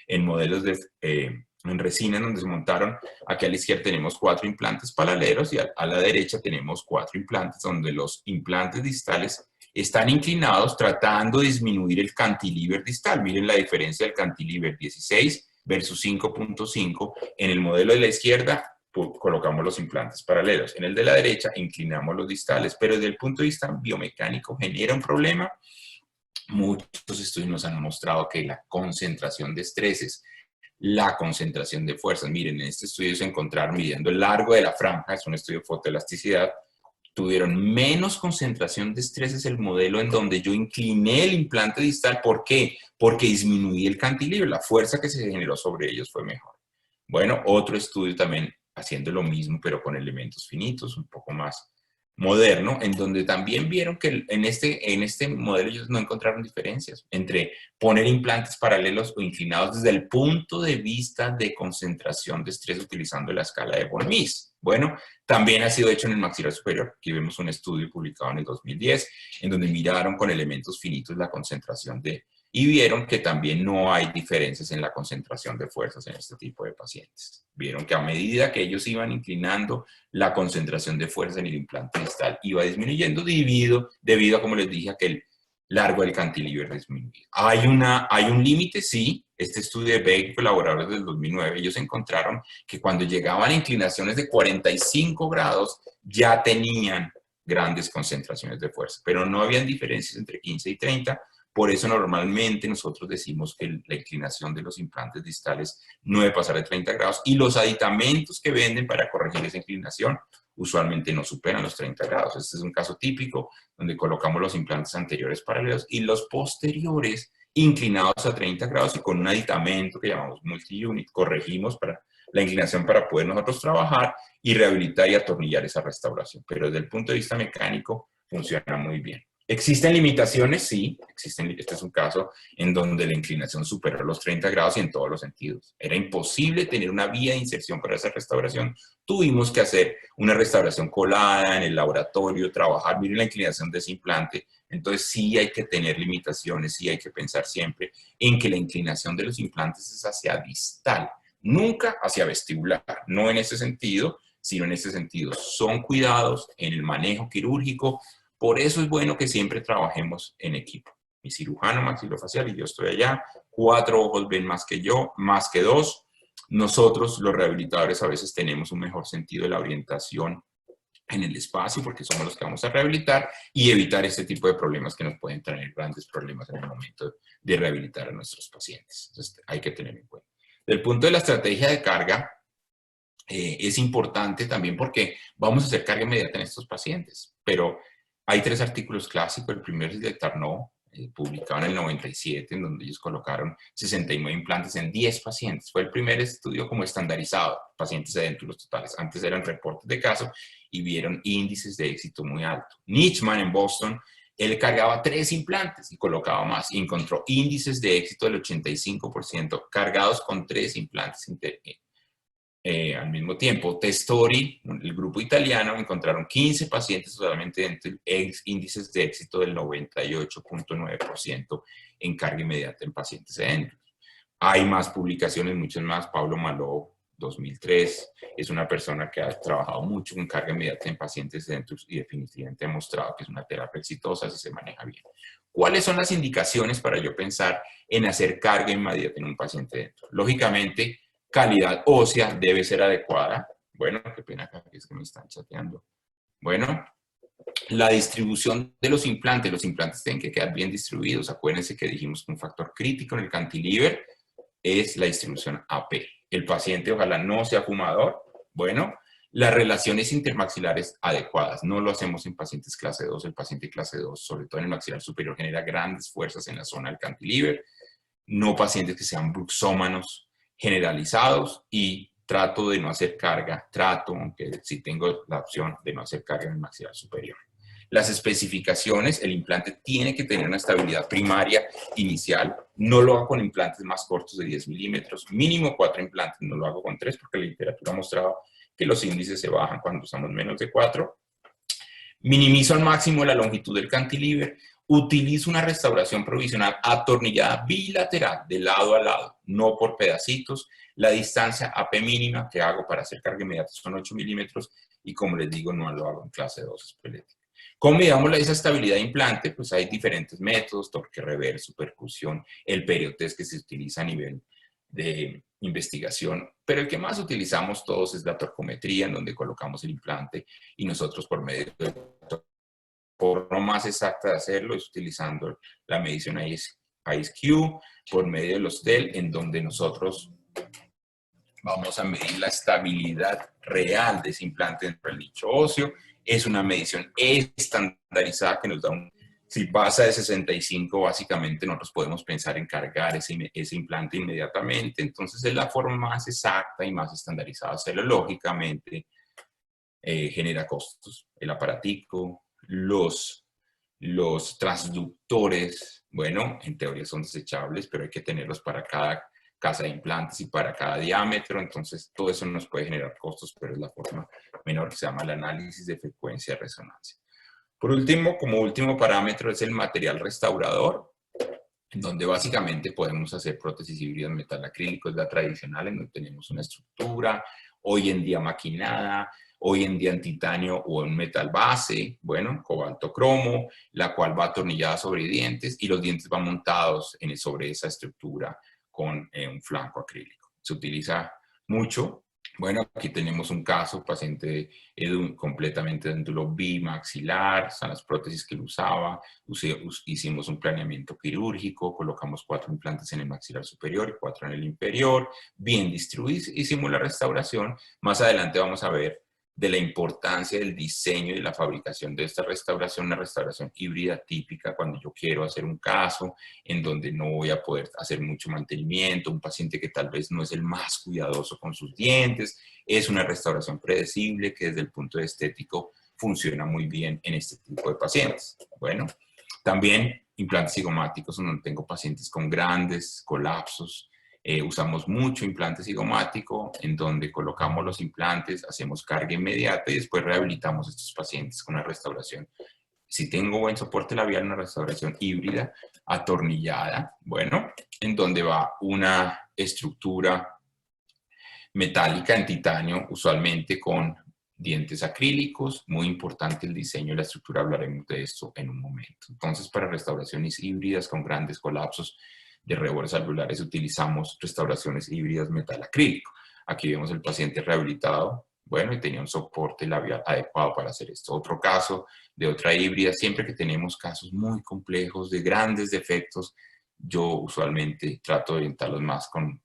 en modelos en resina, en donde se montaron. Aquí a la izquierda tenemos 4 implantes paralelos y a la derecha tenemos 4 implantes, donde los implantes distales están inclinados tratando de disminuir el cantilever distal. Miren la diferencia del cantilever 16 versus 5.5. En el modelo de la izquierda colocamos los implantes paralelos. En el de la derecha inclinamos los distales, pero desde el punto de vista biomecánico genera un problema. Muchos estudios nos han mostrado que la concentración de estreses, la concentración de fuerzas, miren, en este estudio se encontraron midiendo el largo de la franja, es un estudio de fotoelasticidad, tuvieron menos concentración de estreses el modelo en donde yo incliné el implante distal. ¿Por qué? Porque disminuí el cantilever, la fuerza que se generó sobre ellos fue mejor. Bueno, otro estudio también haciendo lo mismo, pero con elementos finitos, un poco más moderno, en donde también vieron que en este modelo ellos no encontraron diferencias entre poner implantes paralelos o inclinados desde el punto de vista de concentración de estrés utilizando la escala de von Mises. Bueno, también ha sido hecho en el maxilar superior. Aquí vemos un estudio publicado en el 2010, en donde miraron con elementos finitos la concentración y vieron que también no hay diferencias en la concentración de fuerzas en este tipo de pacientes. Vieron que a medida que ellos iban inclinando, la concentración de fuerza en el implante distal iba disminuyendo debido a, como les dije, a que el largo del cantilever disminuye. ¿Hay un límite? Sí. Este estudio de Beck, colaboradores del 2009, ellos encontraron que cuando llegaban a inclinaciones de 45 grados, ya tenían grandes concentraciones de fuerza, pero no habían diferencias entre 15 y 30. Por eso normalmente nosotros decimos que la inclinación de los implantes distales no debe pasar de 30 grados y los aditamentos que venden para corregir esa inclinación usualmente no superan los 30 grados. Este es un caso típico donde colocamos los implantes anteriores paralelos y los posteriores inclinados a 30 grados y con un aditamento que llamamos multi-unit corregimos la inclinación para poder nosotros trabajar y rehabilitar y atornillar esa restauración. Pero desde el punto de vista mecánico funciona muy bien. ¿Existen limitaciones? Sí, existen. Este es un caso en donde la inclinación superó los 30 grados y en todos los sentidos. Era imposible tener una vía de inserción para esa restauración. Tuvimos que hacer una restauración colada en el laboratorio, trabajar, miren la inclinación de ese implante. Entonces sí hay que tener limitaciones, sí hay que pensar siempre en que la inclinación de los implantes es hacia distal, nunca hacia vestibular, no en ese sentido, sino en ese sentido. Son cuidados en el manejo quirúrgico. Por eso es bueno que siempre trabajemos en equipo. Mi cirujano maxilofacial y yo estoy allá, 4 ojos ven más que yo, más que 2. Nosotros, los rehabilitadores, a veces tenemos un mejor sentido de la orientación en el espacio porque somos los que vamos a rehabilitar y evitar este tipo de problemas que nos pueden traer grandes problemas en el momento de rehabilitar a nuestros pacientes. Entonces, hay que tener en cuenta. Desde el punto de la estrategia de carga, es importante también porque vamos a hacer carga inmediata en estos pacientes, pero hay 3 artículos clásicos. El primero es de Tarnot, publicado en el 97, en donde ellos colocaron 69 implantes en 10 pacientes. Fue el primer estudio como estandarizado, pacientes edéntulos totales. Antes eran reportes de caso y vieron índices de éxito muy altos. Nitschmann en Boston, él cargaba 3 implantes y colocaba más. Y encontró índices de éxito del 85% cargados con 3 implantes al mismo tiempo. Testori, el grupo italiano, encontraron 15 pacientes solamente dentro de índices de éxito del 98.9% en carga inmediata en pacientes edéntulos. Hay más publicaciones, muchas más. Pablo Maló, 2003, es una persona que ha trabajado mucho con carga inmediata en pacientes edéntulos y definitivamente ha mostrado que es una terapia exitosa si se maneja bien. ¿Cuáles son las indicaciones para yo pensar en hacer carga inmediata en un paciente edéntulo? Lógicamente, calidad ósea debe ser adecuada. Bueno, qué pena acá, que es que me están chateando. Bueno, la distribución de los implantes tienen que quedar bien distribuidos. Acuérdense que dijimos que un factor crítico en el cantilever es la distribución AP. El paciente ojalá no sea fumador. Bueno, las relaciones intermaxilares adecuadas. No lo hacemos en pacientes clase 2. El paciente clase 2, sobre todo en el maxilar superior, genera grandes fuerzas en la zona del cantilever. No pacientes que sean bruxómanos generalizados y trato de no hacer carga, aunque sí tengo la opción de no hacer carga en el maxilar superior. Las especificaciones, el implante tiene que tener una estabilidad primaria inicial. No lo hago con implantes más cortos de 10 milímetros, mínimo 4 implantes, no lo hago con 3 porque la literatura ha mostrado que los índices se bajan cuando usamos menos de 4. Minimizo al máximo la longitud del cantilever. Utilizo una restauración provisional atornillada bilateral, de lado a lado, no por pedacitos. La distancia AP mínima que hago para hacer carga inmediata son 8 milímetros y, como les digo, no lo hago en clase 2 esquelética. ¿Cómo midamos esa estabilidad de implante? Pues hay diferentes métodos: torque reverso, percusión, el periotest que se utiliza a nivel de investigación, pero el que más utilizamos todos es la torcometría, en donde colocamos el implante y nosotros, por medio de la forma más exacta de hacerlo es utilizando la medición IceQ por medio de los DEL, en donde nosotros vamos a medir la estabilidad real de ese implante dentro del nicho óseo. Es una medición estandarizada que nos da si pasa de 65, básicamente nosotros podemos pensar en cargar ese implante inmediatamente. Entonces es la forma más exacta y más estandarizada de hacerlo. Lógicamente genera costos. El aparatico, los transductores, bueno, en teoría son desechables, pero hay que tenerlos para cada casa de implantes y para cada diámetro. Entonces todo eso nos puede generar costos, pero es la forma menor, que se llama el análisis de frecuencia de resonancia. Por último, como último parámetro, es el material restaurador, en donde básicamente podemos hacer prótesis híbridas metal acrílico. Es la tradicional, en donde tenemos una estructura, hoy en día maquinada, hoy en día en titanio o en metal base, bueno, cobalto cromo, la cual va atornillada sobre dientes y los dientes van montados sobre esa estructura con un flanco acrílico. Se utiliza mucho. Bueno, aquí tenemos un caso, paciente completamente dentulo bimaxilar, son las prótesis que él usaba. Hicimos un planeamiento quirúrgico, colocamos 4 implantes en el maxilar superior y 4 en el inferior, bien distribuidos, hicimos la restauración. Más adelante vamos a ver de la importancia del diseño y de la fabricación de esta restauración, una restauración híbrida típica cuando yo quiero hacer un caso en donde no voy a poder hacer mucho mantenimiento, un paciente que tal vez no es el más cuidadoso con sus dientes. Es una restauración predecible que desde el punto de estético funciona muy bien en este tipo de pacientes. Bueno, también implantes cigomáticos, donde tengo pacientes con grandes colapsos. Usamos mucho implante cigomático, en donde colocamos los implantes, hacemos carga inmediata y después rehabilitamos a estos pacientes con una restauración. Si tengo buen soporte labial, una restauración híbrida atornillada, bueno, en donde va una estructura metálica en titanio, usualmente con dientes acrílicos. Muy importante el diseño y la estructura, hablaremos de esto en un momento. Entonces, para restauraciones híbridas con grandes colapsos de rebores alveolares, utilizamos restauraciones híbridas metal acrílico. Aquí vemos el paciente rehabilitado, bueno, y tenía un soporte labial adecuado para hacer esto. Otro caso de otra híbrida, siempre que tenemos casos muy complejos de grandes defectos, yo usualmente trato de orientarlos más con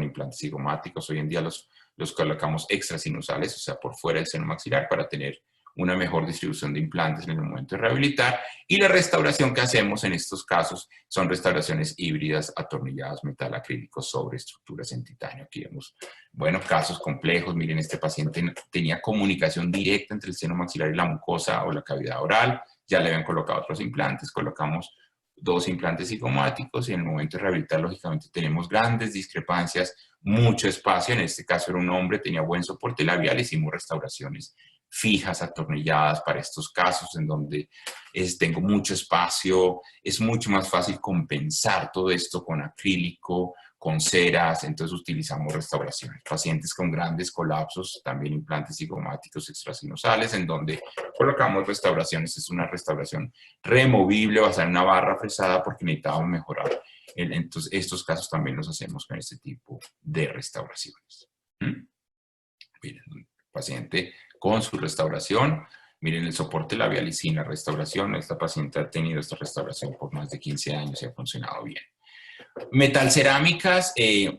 implantes cigomáticos. Hoy en día los colocamos extrasinusales, o sea, por fuera del seno maxilar, para tener una mejor distribución de implantes en el momento de rehabilitar. Y la restauración que hacemos en estos casos son restauraciones híbridas atornilladas metal acrílico sobre estructuras en titanio. Aquí vemos, bueno, casos complejos. Miren, este paciente tenía comunicación directa entre el seno maxilar y la mucosa o la cavidad oral. Ya le habían colocado otros implantes, colocamos 2 implantes cigomáticos y en el momento de rehabilitar, lógicamente, tenemos grandes discrepancias, mucho espacio. En este caso era un hombre, tenía buen soporte labial, hicimos restauraciones fijas, atornilladas para estos casos en donde tengo mucho espacio. Es mucho más fácil compensar todo esto con acrílico, con ceras, entonces utilizamos restauraciones. Pacientes con grandes colapsos, también implantes cigomáticos extrasinusales, en donde colocamos restauraciones. Es una restauración removible basada en una barra fresada porque necesitábamos mejorar. Entonces, estos casos también los hacemos con este tipo de restauraciones. Miren, paciente con su restauración. Miren el soporte labial y sin la restauración. Esta paciente ha tenido esta restauración por más de 15 años y ha funcionado bien. Metalcerámicas,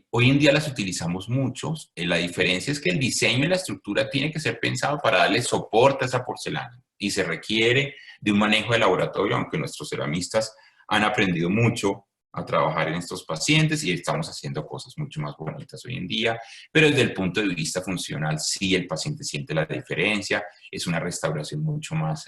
hoy en día las utilizamos mucho. La diferencia es que el diseño y la estructura tiene que ser pensado para darle soporte a esa porcelana y se requiere de un manejo de laboratorio, aunque nuestros ceramistas han aprendido mucho a trabajar en estos pacientes y estamos haciendo cosas mucho más bonitas hoy en día, pero desde el punto de vista funcional sí el paciente siente la diferencia. Es una restauración mucho más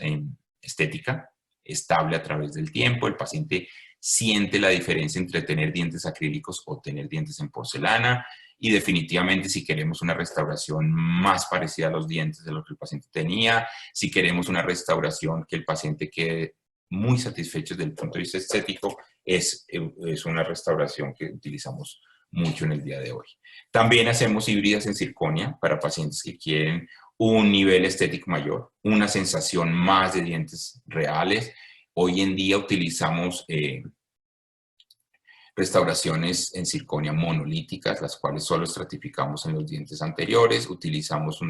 estética, estable a través del tiempo. El paciente siente la diferencia entre tener dientes acrílicos o tener dientes en porcelana. Y definitivamente si queremos una restauración más parecida a los dientes de lo que el paciente tenía, si queremos una restauración que el paciente quede muy satisfecho desde el punto de vista estético, es una restauración que utilizamos mucho en el día de hoy. También hacemos híbridas en circonia para pacientes que quieren un nivel estético mayor, una sensación más de dientes reales. Hoy en día utilizamos restauraciones en circonia monolíticas, las cuales solo estratificamos en los dientes anteriores. Utilizamos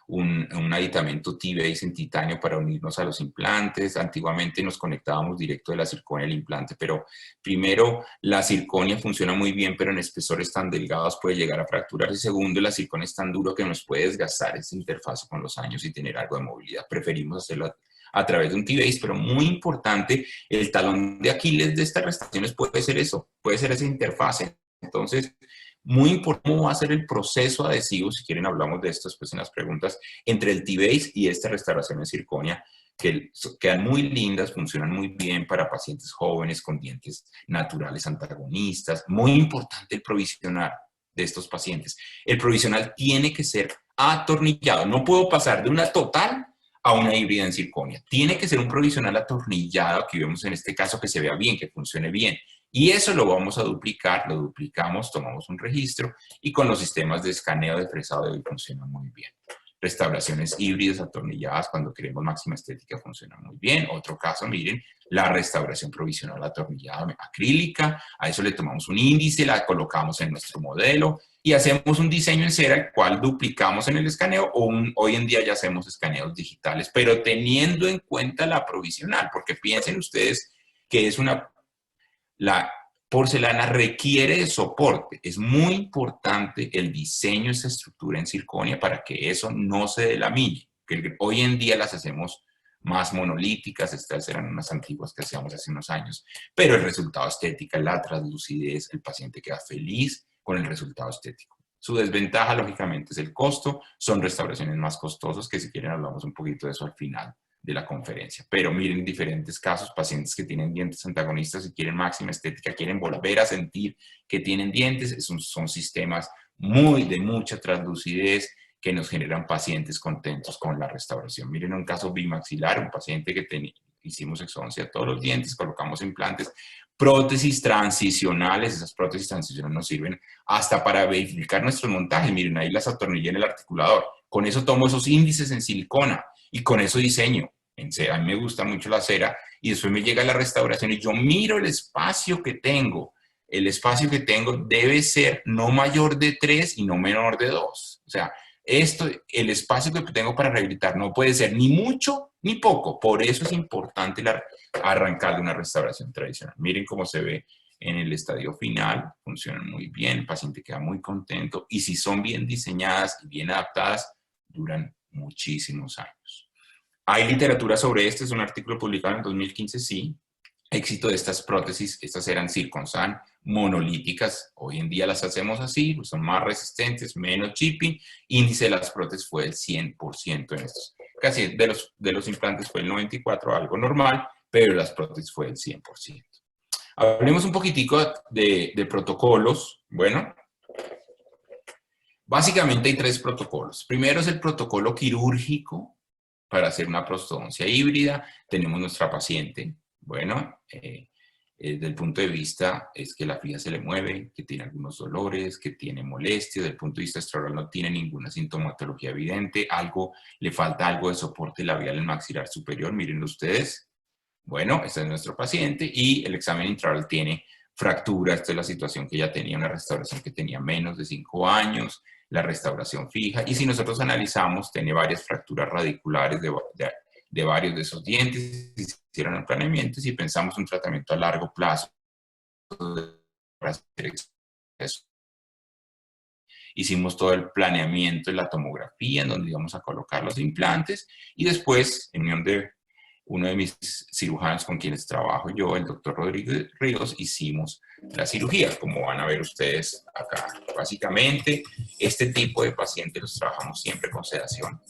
un aditamento T-Base en titanio para unirnos a los implantes. Antiguamente nos conectábamos directo de la circonia al implante, pero primero, la circonia funciona muy bien, pero en espesores tan delgados puede llegar a fracturarse. Segundo, la circonia es tan duro que nos puede desgastar esa interfaz con los años y tener algo de movilidad. Preferimos hacerlo a través de un T-Base, pero muy importante, el talón de Aquiles de estas restauraciones puede ser eso, puede ser esa interfase. Entonces, muy importante cómo va a ser el proceso adhesivo, si quieren hablamos de esto después en las preguntas, entre el T-Base y esta restauración en circonia, que quedan muy lindas, funcionan muy bien para pacientes jóvenes con dientes naturales antagonistas. Muy importante el provisional de estos pacientes. El provisional tiene que ser atornillado, no puedo pasar de una total a una híbrida en circonia. Tiene que ser un provisional atornillado, aquí vemos en este caso que se vea bien, que funcione bien. Y eso lo vamos a duplicar, lo duplicamos, tomamos un registro y con los sistemas de escaneo de fresado de hoy funciona muy bien. Restauraciones híbridas atornilladas cuando queremos máxima estética funciona muy bien. Otro caso, miren, la restauración provisional atornillada acrílica. A eso le tomamos un índice, la colocamos en nuestro modelo y hacemos un diseño en cera, el cual duplicamos en el escaneo o hoy en día ya hacemos escaneos digitales, pero teniendo en cuenta la provisional, porque piensen ustedes que es la porcelana requiere de soporte. Es muy importante el diseño de esta estructura en circonia para que eso no se delamine. Que hoy en día las hacemos más monolíticas, estas eran unas antiguas que hacíamos hace unos años, pero el resultado estético, la translucidez, el paciente queda feliz con el resultado estético. Su desventaja, lógicamente, es el costo. Son restauraciones más costosas, que si quieren hablamos un poquito de eso al final de la conferencia. Pero miren diferentes casos, pacientes que tienen dientes antagonistas y quieren máxima estética, quieren volver a sentir que tienen dientes. Son sistemas de mucha translucidez que nos generan pacientes contentos con la restauración. Miren un caso bimaxilar, un paciente que hicimos exodoncia de todos los dientes, colocamos implantes, prótesis transicionales. Esas prótesis transicionales nos sirven hasta para verificar nuestros montajes. Miren, ahí las atornillé en el articulador. Con eso tomo esos índices en silicona y con eso diseño. A mí me gusta mucho la cera y después me llega la restauración y yo miro el espacio que tengo. El espacio que tengo debe ser no mayor de 3 y no menor de 2. O sea, el espacio que tengo para rehabilitar no puede ser ni mucho ni poco. Por eso es importante arrancar de una restauración tradicional. Miren cómo se ve en el estadio final. Funcionan muy bien, el paciente queda muy contento y si son bien diseñadas y bien adaptadas, duran muchísimos años. Hay literatura sobre esto, es un artículo publicado en 2015, sí. Éxito de estas prótesis, estas eran Zirconzan monolíticas, hoy en día las hacemos así, pues son más resistentes, menos chipping, índice de las prótesis fue del 100% en estos. Casi de los implantes fue el 94%, algo normal, pero las prótesis fue el 100%. Hablemos un poquitico de protocolos. Bueno, básicamente hay 3 protocolos. Primero es el protocolo quirúrgico para hacer una prostodoncia híbrida. Tenemos nuestra paciente. Bueno, desde el punto de vista es que la fija se le mueve, que tiene algunos dolores, que tiene molestias. Desde el punto de vista extraoral no tiene ninguna sintomatología evidente. Le falta algo de soporte labial en el maxilar superior. Mírenlo ustedes. Bueno, este es nuestro paciente y el examen intraoral tiene fractura. Esta es la situación que ella tenía, una restauración que tenía menos de 5 años, la restauración fija. Y si nosotros analizamos, tiene varias fracturas radiculares de varios de esos dientes. Hicieron el planeamiento y si pensamos un tratamiento a largo plazo para hacer eso. Hicimos todo el planeamiento de la tomografía en donde íbamos a colocar los implantes y después, en unión de uno de mis cirujanos con quienes trabajo yo, el doctor Rodrigo Ríos, hicimos la cirugía, como van a ver ustedes acá. Básicamente, este tipo de pacientes los trabajamos siempre con sedación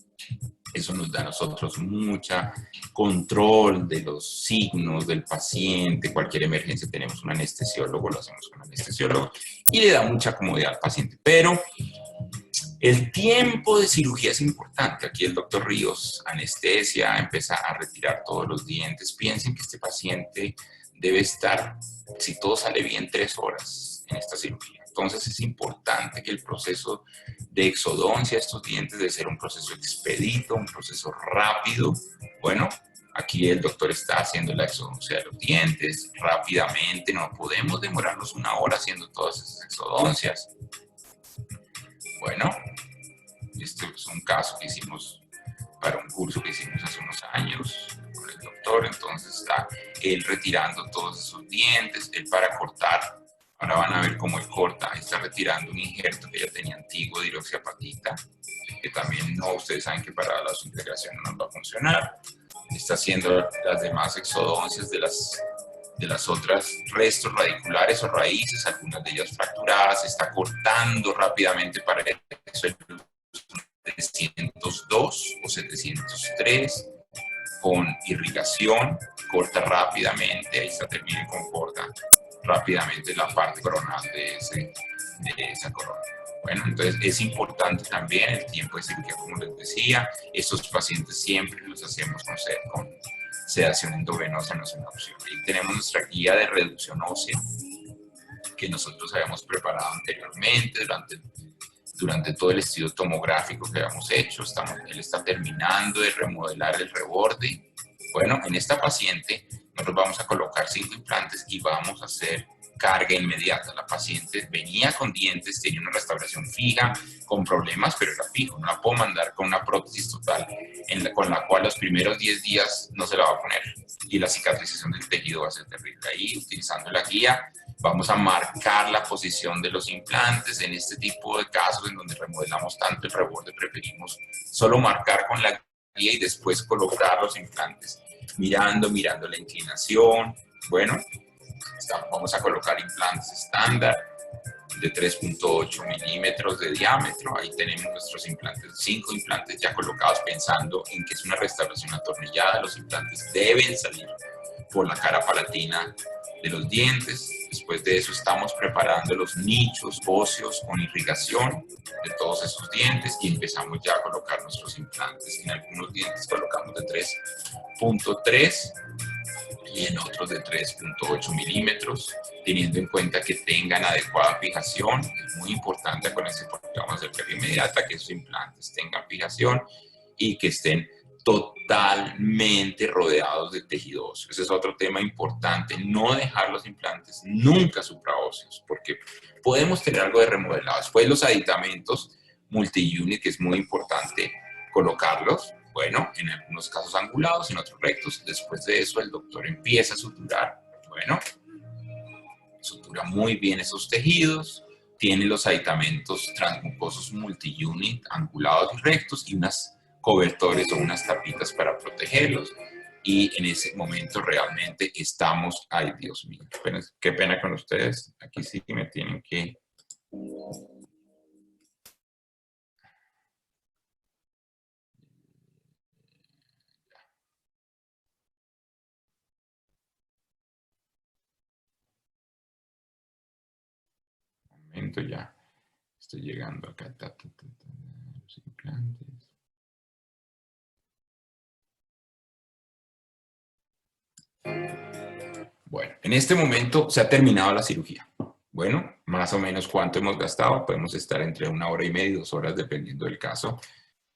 Eso nos da a nosotros mucha control de los signos del paciente. Cualquier emergencia tenemos un anestesiólogo, lo hacemos con anestesiólogo y le da mucha comodidad al paciente. Pero el tiempo de cirugía es importante. Aquí el doctor Ríos, anestesia, empieza a retirar todos los dientes. Piensen que este paciente debe estar, si todo sale bien, 3 horas en esta cirugía. Entonces es importante que el proceso de exodoncia de estos dientes debe ser un proceso expedito, un proceso rápido. Bueno, aquí el doctor está haciendo la exodoncia de los dientes rápidamente. No podemos demorarnos 1 hora haciendo todas esas exodoncias. Bueno, este es un caso que hicimos para un curso que hicimos hace unos años con el doctor. Entonces está él retirando todos esos dientes, él para cortar. Ahora van a ver cómo él corta. Está retirando un injerto que ya tenía antiguo de hidroxiapatita, que también no, ustedes saben que para la integración no nos va a funcionar. Está haciendo las demás exodoncias de las otras restos radiculares o raíces, algunas de ellas fracturadas. Está cortando rápidamente para eso el 702 o 703 con irrigación, corta rápidamente, ahí está, termina con corta rápidamente la parte coronal de esa corona. Bueno, entonces es importante también el tiempo de cirugía, como les decía. Estos pacientes siempre los hacemos con sedación endovenosa, no es una opción. Ahí tenemos nuestra guía de reducción ósea que nosotros habíamos preparado anteriormente durante todo el estudio tomográfico que habíamos hecho. Él está terminando de remodelar el reborde. Bueno, en esta paciente nosotros vamos a colocar 5 implantes y vamos a hacer carga inmediata. La paciente venía con dientes, tenía una restauración fija, con problemas, pero era fijo. No la puedo mandar con una prótesis total con la cual los primeros 10 días no se la va a poner y la cicatrización del tejido va a ser terrible. Ahí, utilizando la guía, vamos a marcar la posición de los implantes. En este tipo de casos en donde remodelamos tanto el reborde, preferimos solo marcar con la guía y después colocar los implantes, mirando la inclinación. Bueno, vamos a colocar implantes estándar de 3.8 milímetros de diámetro. Ahí tenemos nuestros implantes, 5 implantes ya colocados, pensando en que es una restauración atornillada. Los implantes deben salir por la cara palatina de los dientes. Después de eso estamos preparando los nichos óseos con irrigación de todos esos dientes y empezamos ya a colocar nuestros implantes. En algunos dientes colocamos de 3.3 y en otros de 3.8 milímetros, teniendo en cuenta que tengan adecuada fijación. Es muy importante con ese, porque vamos a hacer carga inmediata, que esos implantes tengan fijación y que estén totalmente rodeados de tejido óseo. Ese es otro tema importante, no dejar los implantes nunca supraóseos, porque podemos tener algo de remodelado. Después los aditamentos multi-unit, que es muy importante colocarlos, bueno, en algunos casos angulados, en otros rectos. Después de eso el doctor empieza a suturar, bueno, sutura muy bien esos tejidos, tiene los aditamentos transmucosos multi-unit, angulados y rectos, y unas cobertores o unas tapitas para protegerlos. Y en ese momento realmente estamos, ay Dios mío, qué pena con ustedes, aquí sí que me tienen que... momento, ya estoy llegando acá, los implantes. Bueno, en este momento se ha terminado la cirugía. Bueno, más o menos cuánto hemos gastado, podemos estar entre 1 hora y media y 2 horas dependiendo del caso.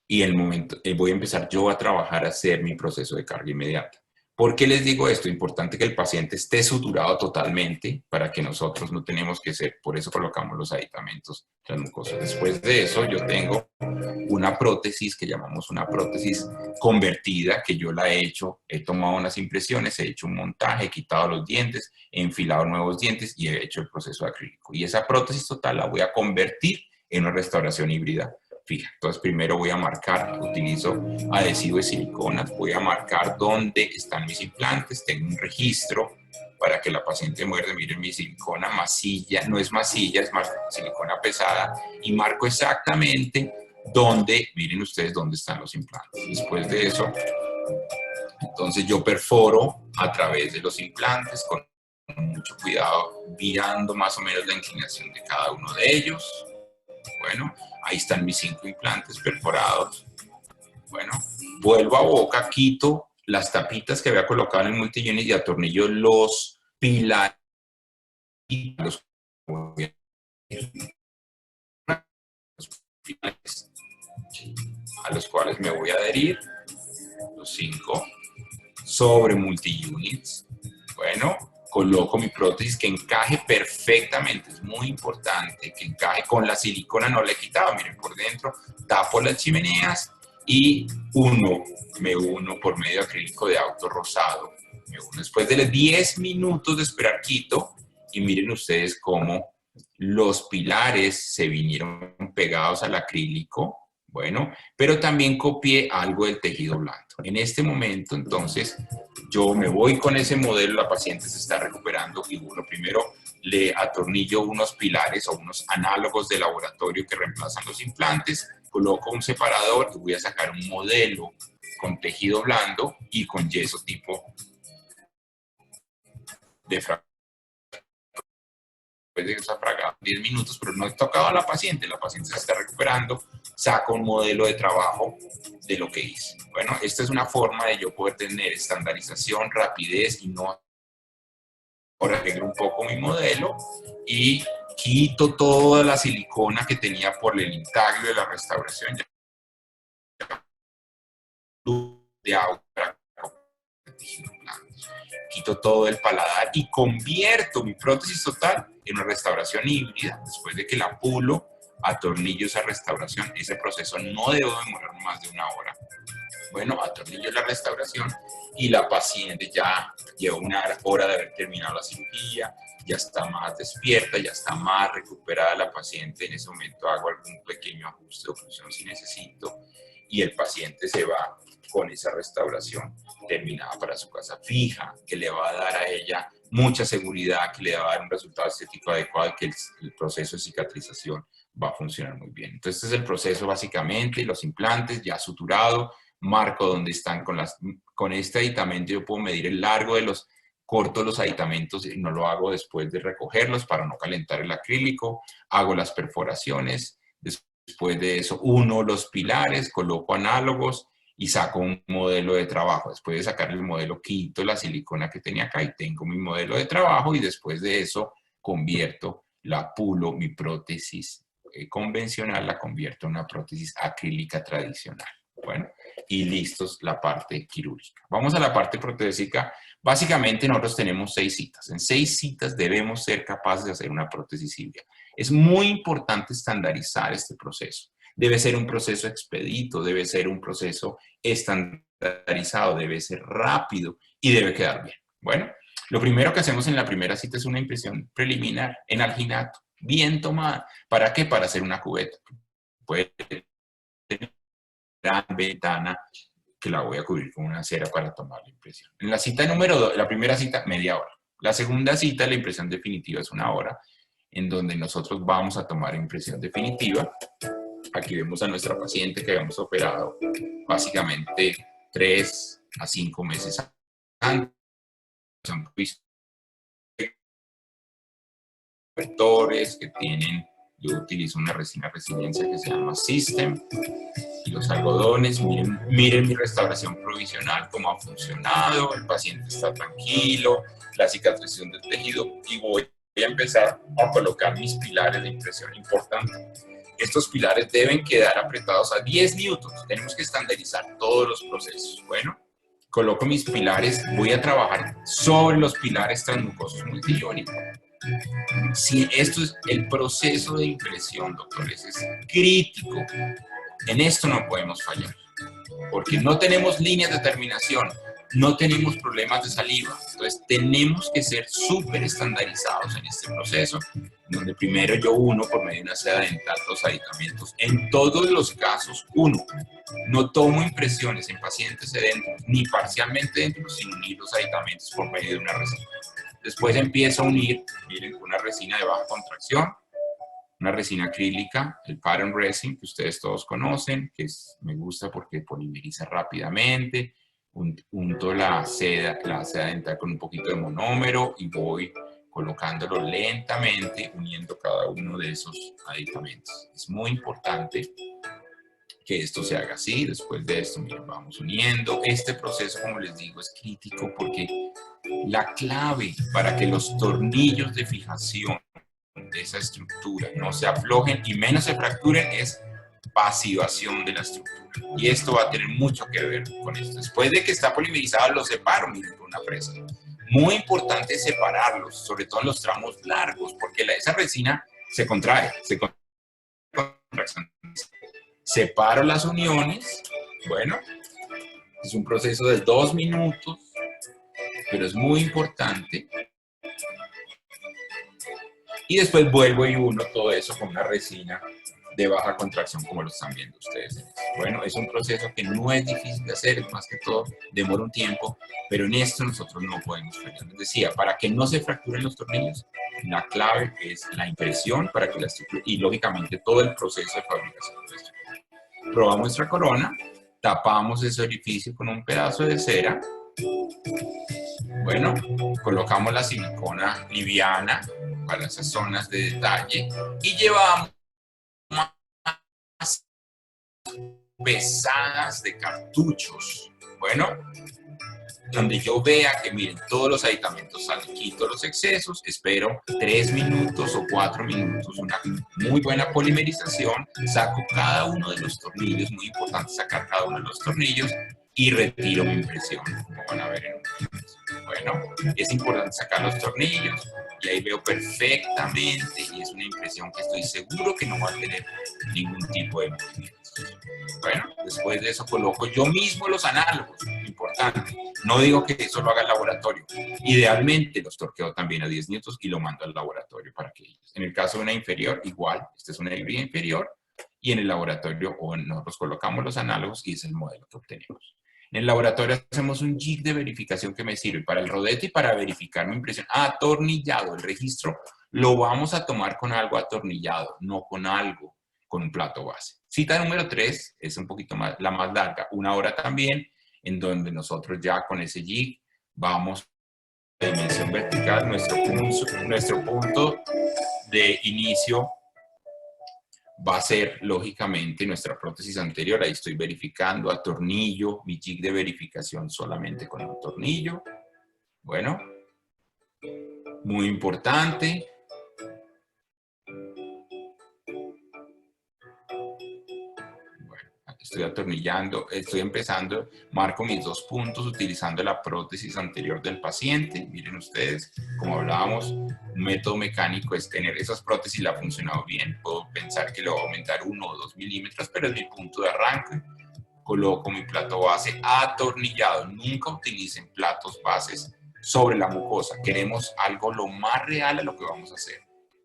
Y el momento, voy a empezar yo a trabajar a hacer mi proceso de carga inmediata. ¿Por qué les digo esto? Importante que el paciente esté suturado totalmente para que nosotros no tenemos que ser, por eso colocamos los aditamentos transmucosos. Después de eso yo tengo una prótesis que llamamos una prótesis convertida, que yo la he hecho, he tomado unas impresiones, he hecho un montaje, he quitado los dientes, he enfilado nuevos dientes y he hecho el proceso de acrílico. Y esa prótesis total la voy a convertir en una restauración híbrida fija. Entonces primero voy a marcar, utilizo adhesivo de silicona, voy a marcar dónde están mis implantes, tengo un registro para que la paciente muerde, miren mi silicona masilla, no es masilla, es más silicona pesada, y marco exactamente donde, miren ustedes dónde están los implantes. Después de eso, entonces yo perforo a través de los implantes con mucho cuidado, mirando más o menos la inclinación de cada uno de ellos. Bueno, ahí están mis 5 implantes perforados. Bueno, vuelvo a boca, quito las tapitas que había colocado en el multiunit y atornillo los pilares a los cuales me voy a adherir, los 5, sobre multi-units. Bueno, coloco mi prótesis que encaje perfectamente, es muy importante que encaje con la silicona, no la he quitado, miren por dentro, tapo las chimeneas y me uno por medio de acrílico de auto rosado. Después de 10 minutos de esperar quito y miren ustedes cómo los pilares se vinieron pegados al acrílico. Bueno, pero también copié algo del tejido blando. En este momento, entonces, yo me voy con ese modelo, la paciente se está recuperando y lo primero le atornillo unos pilares o unos análogos de laboratorio que reemplazan los implantes, coloco un separador y voy a sacar un modelo con tejido blando y con yeso tipo de fragmento. Después de esa fragada 10 minutos, pero no he tocado a la paciente se está recuperando, saco un modelo de trabajo de lo que hice. Bueno, esta es una forma de yo poder tener estandarización, rapidez y no. Ahora arreglo un poco mi modelo y quito toda la silicona que tenía por el intaglio de la restauración de agua. Quito todo el paladar y convierto mi prótesis total en una restauración híbrida. Después de que la pulo, atornillo esa restauración. Ese proceso no debe demorar más de 1 hora. Bueno, atornillo la restauración y la paciente ya lleva 1 hora de haber terminado la cirugía, ya está más despierta, ya está más recuperada la paciente. En ese momento hago algún pequeño ajuste de oclusión si necesito y el paciente se va con esa restauración terminada para su casa fija, que le va a dar a ella mucha seguridad, que le va a dar un resultado estético adecuado y que el proceso de cicatrización va a funcionar muy bien. Entonces, este es el proceso básicamente, los implantes ya suturado, marco donde están con este aditamento, yo puedo medir el largo de corto los aditamentos y no lo hago después de recogerlos para no calentar el acrílico, hago las perforaciones, después de eso uno los pilares, coloco análogos y saco un modelo de trabajo. Después de sacar el modelo, quito la silicona que tenía acá y tengo mi modelo de trabajo y después de eso convierto, la pulo, mi prótesis convencional, la convierto en una prótesis acrílica tradicional. Bueno, y listos la parte quirúrgica. Vamos a la parte protésica. Básicamente nosotros tenemos 6 citas. En 6 citas debemos ser capaces de hacer una prótesis híbrida. Es muy importante estandarizar este proceso. Debe ser un proceso expedito, debe ser un proceso estandarizado, debe ser rápido y debe quedar bien. Bueno, lo primero que hacemos en la primera cita es una impresión preliminar en alginato, bien tomada. ¿Para qué? Para hacer una cubeta. Puede tener gran ventana que la voy a cubrir con una cera para tomar la impresión. En la cita número 2, la primera cita, media hora. La segunda cita, la impresión definitiva, es 1 hora, en donde nosotros vamos a tomar impresión definitiva. Aquí vemos a nuestra paciente que habíamos operado básicamente 3 a 5 meses antes. Vectores que tienen, yo utilizo una resina resiliencia que se llama System. Y los algodones, miren mi restauración provisional, cómo ha funcionado, el paciente está tranquilo, la cicatrización del tejido y voy a empezar a colocar mis pilares de impresión. Importante, estos pilares deben quedar apretados a 10 newtons, tenemos que estandarizar todos los procesos. Bueno, coloco mis pilares, voy a trabajar sobre los pilares transmucosos multiiónicos. Si esto es el proceso de impresión, doctores, es crítico. En esto no podemos fallar, porque no tenemos líneas de terminación, no tenemos problemas de saliva. Entonces tenemos que ser súper estandarizados en este proceso, donde primero yo uno por medio de una seda dental los aditamentos. En todos los casos uno. No tomo impresiones en pacientes sedentos, ni parcialmente dentro, sin unir los aditamentos por medio de una resina. Después empiezo a unir, miren, una resina de baja contracción, una resina acrílica, el pattern resin, que ustedes todos conocen, que me gusta porque polimeriza rápidamente. Unto la seda dental con un poquito de monómero y voy colocándolo lentamente, uniendo cada uno de esos aditamentos. Es muy importante que esto se haga así. Después de esto, miren, vamos uniendo. Este proceso, como les digo, es crítico porque la clave para que los tornillos de fijación de esa estructura no se aflojen y menos se fracturen es pasivación de la estructura. Y esto va a tener mucho que ver con esto. Después de que está polimerizado, lo separo, miren, con una fresa. Muy importante separarlos, sobre todo en los tramos largos, porque esa resina se contrae, separo las uniones. Bueno, es un proceso de 2 minutos, pero es muy importante. Y después vuelvo y uno todo eso con una resina de baja contracción, como lo están viendo ustedes. Bueno, es un proceso que no es difícil de hacer, es más que todo, demora un tiempo, pero en esto nosotros no podemos fallar. Les decía, para que no se fracturen los tornillos, la clave es la impresión para que la estructura, y lógicamente todo el proceso de fabricación de la estructura. Probamos nuestra corona, tapamos ese orificio con un pedazo de cera. Bueno, colocamos la silicona liviana para esas zonas de detalle y llevamos más pesadas de cartuchos. Bueno, donde yo vea que, miren, todos los aditamentos salen, quito los excesos, espero 3 minutos o 4 minutos, una muy buena polimerización, saco cada uno de los tornillos, muy importante sacar cada uno de los tornillos y retiro mi impresión, como van a ver en un momento. Bueno, es importante sacar los tornillos y ahí veo perfectamente y es una impresión que estoy seguro que no va a tener ningún tipo de movimientos. Bueno, después de eso coloco yo mismo los análogos, importante. No digo que eso lo haga el laboratorio. Idealmente los torqueo también a 10 newtons y lo mando al laboratorio para que ellos. En el caso de una inferior, igual, esta es una híbrida inferior y en el laboratorio nosotros colocamos los análogos y es el modelo que obtenemos. En el laboratorio hacemos un jig de verificación que me sirve para el rodete y para verificar mi impresión. Atornillado, el registro lo vamos a tomar con algo atornillado, no con algo, con un plato base. Cita número 3 es un poquito más, la más larga, 1 hora también, en donde nosotros ya con ese jig vamos a dimensión vertical, nuestro punto de inicio va a ser, lógicamente, nuestra prótesis anterior. Ahí estoy verificando, atornillo, mi jig de verificación solamente con un tornillo. Bueno, muy importante. Bueno, aquí estoy atornillando, estoy empezando, marco mis 2 puntos utilizando la prótesis anterior del paciente. Miren ustedes, como hablábamos, un método mecánico es tener esas prótesis, la ha funcionado bien. Puedo pensar que le voy a aumentar 1 o 2 milímetros, pero es mi punto de arranque. Coloco mi plato base atornillado. Nunca utilicen platos bases sobre la mucosa. Queremos algo lo más real a lo que vamos a hacer.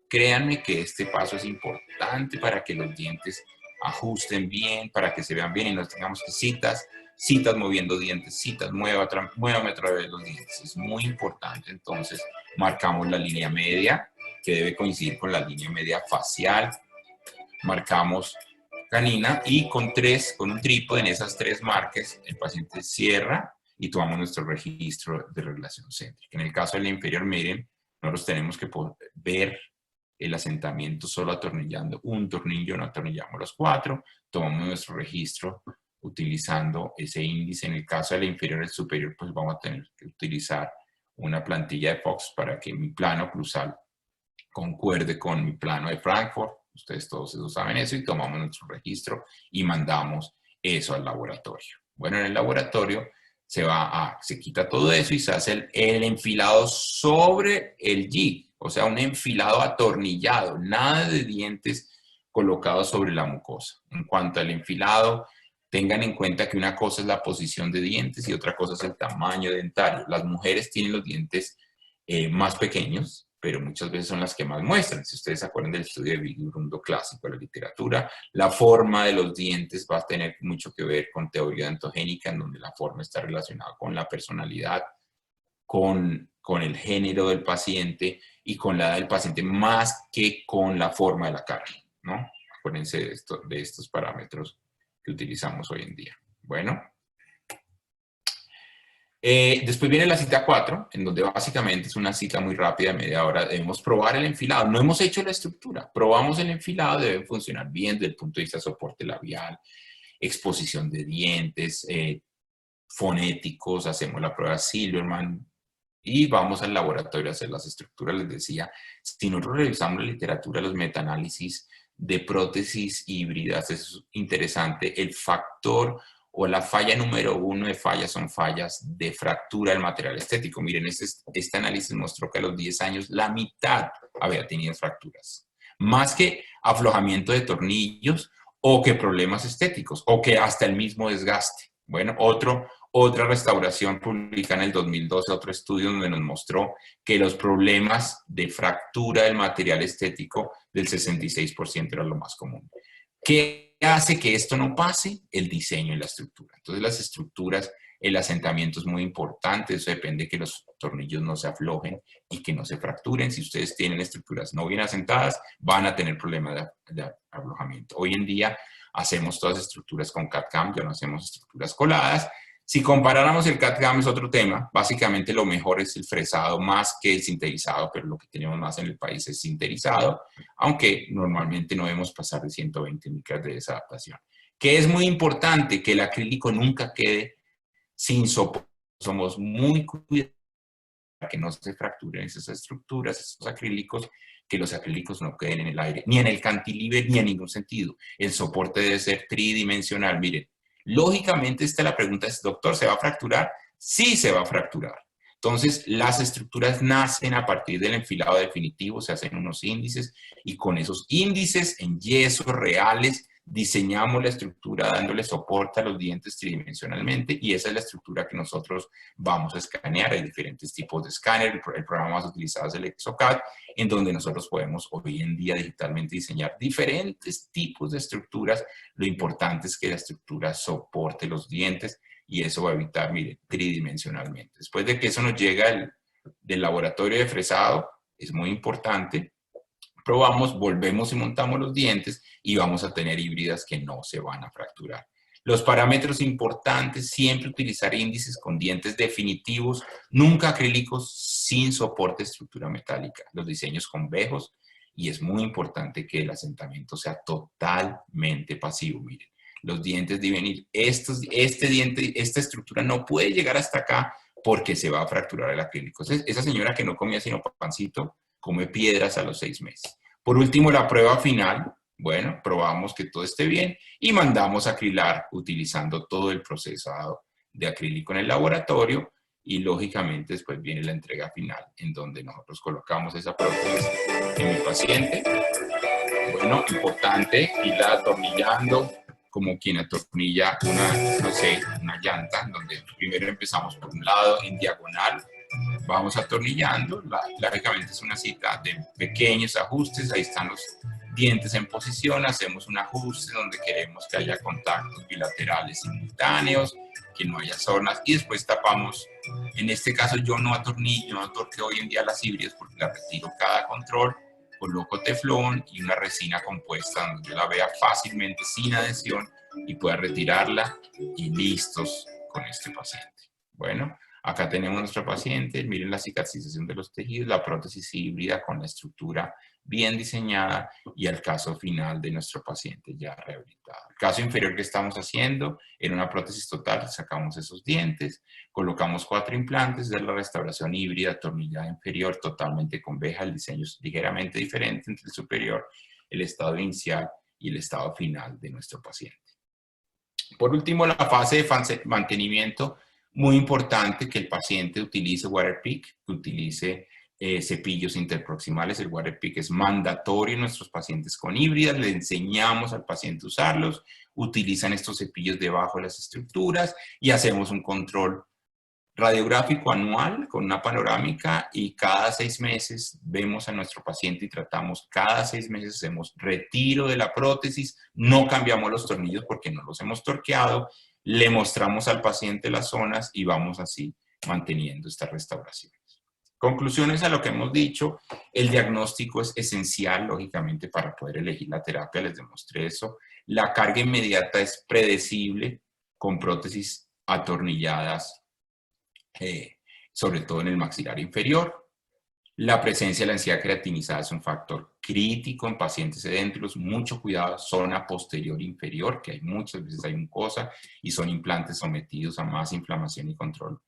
Créanme que este paso es importante para que los dientes ajusten bien, para que se vean bien y no tengamos que citas moviendo dientes, muévame otra vez los dientes. Es muy importante. Entonces, marcamos la línea media, que debe coincidir con la línea media facial. Marcamos canina y con un trípode en esas 3 marcas, el paciente cierra y tomamos nuestro registro de relación céntrica. En el caso de la inferior, miren, nosotros tenemos que poder ver el asentamiento solo atornillando un tornillo, no atornillamos los 4, tomamos nuestro registro utilizando ese índice. En el caso de la inferior y el superior, pues vamos a tener que utilizar una plantilla de Fox para que mi plano oclusal concuerde con mi plano de Frankfurt. Ustedes todos eso saben eso y tomamos nuestro registro y mandamos eso al laboratorio. Bueno, en el laboratorio se quita todo eso y se hace el enfilado sobre el jig, o sea, un enfilado atornillado, nada de dientes colocados sobre la mucosa. En cuanto al enfilado, tengan en cuenta que una cosa es la posición de dientes y otra cosa es el tamaño dentario. Las mujeres tienen los dientes más pequeños, pero muchas veces son las que más muestran. Si ustedes se acuerdan del estudio de Bigurundo clásico de la literatura, la forma de los dientes va a tener mucho que ver con teoría odontogénica, en donde la forma está relacionada con la personalidad con el género del paciente y con la edad del paciente más que con la forma de la cara, ¿no? Acuérdense de estos parámetros que utilizamos hoy en día. Bueno. Después viene la cita 4, en donde básicamente es una cita muy rápida, media hora. Debemos probar el enfilado. No hemos hecho la estructura. Probamos el enfilado, debe funcionar bien desde el punto de vista de soporte labial, exposición de dientes, fonéticos, hacemos la prueba Silverman y vamos al laboratorio a hacer las estructuras. Les decía, si nosotros revisamos la literatura, los metaanálisis de prótesis híbridas, es interesante. El factor o la falla número 1 de fallas son fallas de fractura del material estético. Miren, este análisis mostró que a los 10 años la mitad había tenido fracturas. Más que aflojamiento de tornillos o que problemas estéticos o que hasta el mismo desgaste. Bueno, otra restauración publicada en el 2012, otro estudio donde nos mostró que los problemas de fractura del material estético del 66% era lo más común. ¿Qué hace que esto no pase? El diseño y la estructura. Entonces las estructuras, el asentamiento es muy importante, eso depende de que los tornillos no se aflojen y que no se fracturen. Si ustedes tienen estructuras no bien asentadas, van a tener problemas de aflojamiento. Hoy en día hacemos todas estructuras con CAD/CAM, ya no hacemos estructuras coladas. Si comparáramos el CAD/CAM es otro tema, básicamente lo mejor es el fresado más que el sinterizado, pero lo que tenemos más en el país es sinterizado, aunque normalmente no debemos pasar de 120 micras de desadaptación. Que es muy importante que el acrílico nunca quede sin soporte. Somos muy cuidadosos para que no se fracturen esas estructuras, esos acrílicos, que los acrílicos no queden en el aire, ni en el cantilever, ni en ningún sentido. El soporte debe ser tridimensional. Miren, lógicamente la pregunta es, doctor, ¿se va a fracturar? Sí se va a fracturar. Entonces, las estructuras nacen a partir del enfilado definitivo, se hacen unos índices y con esos índices en yesos reales diseñamos la estructura dándole soporte a los dientes tridimensionalmente y esa es la estructura que nosotros vamos a escanear. Hay diferentes tipos de escáner, el programa más utilizado es el Exocad, en donde nosotros podemos hoy en día digitalmente diseñar diferentes tipos de estructuras. Lo importante es que la estructura soporte los dientes y eso va a evitar, mire, tridimensionalmente. Después de que eso nos llega del laboratorio de fresado, es muy importante. Probamos, volvemos y montamos los dientes y vamos a tener híbridas que no se van a fracturar. Los parámetros importantes, siempre utilizar índices con dientes definitivos, nunca acrílicos sin soporte de estructura metálica. Los diseños convejos y es muy importante que el asentamiento sea totalmente pasivo. Miren, los dientes deben ir, esta estructura no puede llegar hasta acá porque se va a fracturar el acrílico. Esa señora que no comía sino pancito, come piedras a los 6 meses. Por último, la prueba final. Bueno, probamos que todo esté bien y mandamos a acrilar utilizando todo el procesado de acrílico en el laboratorio y lógicamente después viene la entrega final en donde nosotros colocamos esa prótesis en mi paciente. Bueno, importante irla atornillando como quien atornilla una llanta, donde primero empezamos por un lado en diagonal, vamos atornillando, lógicamente es una cita de pequeños ajustes, ahí están los dientes en posición, hacemos un ajuste donde queremos que haya contactos bilaterales simultáneos, que no haya zonas y después tapamos. En este caso yo no atornillo, no torqueo hoy en día las híbridas porque la retiro cada control, coloco teflón y una resina compuesta donde yo la vea fácilmente sin adhesión y pueda retirarla y listos con este paciente. Bueno, acá tenemos nuestro paciente, miren la cicatrización de los tejidos, la prótesis híbrida con la estructura bien diseñada y el caso final de nuestro paciente ya rehabilitado. El caso inferior que estamos haciendo era una prótesis total, sacamos esos dientes, colocamos 4 implantes de la restauración híbrida, atornillada inferior, totalmente conveja, el diseño es ligeramente diferente entre el superior, el estado inicial y el estado final de nuestro paciente. Por último, la fase de mantenimiento, muy importante que el paciente utilice Waterpik, que utilice cepillos interproximales. El Waterpik es mandatorio en nuestros pacientes con híbridas, le enseñamos al paciente a usarlos, utilizan estos cepillos debajo de las estructuras y hacemos un control radiográfico anual con una panorámica y cada 6 meses vemos a nuestro paciente y tratamos, cada 6 meses hacemos retiro de la prótesis, no cambiamos los tornillos porque no los hemos torqueado, le mostramos al paciente las zonas y vamos así manteniendo estas restauraciones. Conclusiones a lo que hemos dicho: el diagnóstico es esencial, lógicamente, para poder elegir la terapia, les demostré eso. La carga inmediata es predecible con prótesis atornilladas, sobre todo en el maxilar inferior. La presencia de la densidad creatinizada es un factor crítico en pacientes edéntulos. Mucho cuidado, zona posterior inferior, que hay muchas veces hay mucosa y son implantes sometidos a más inflamación y control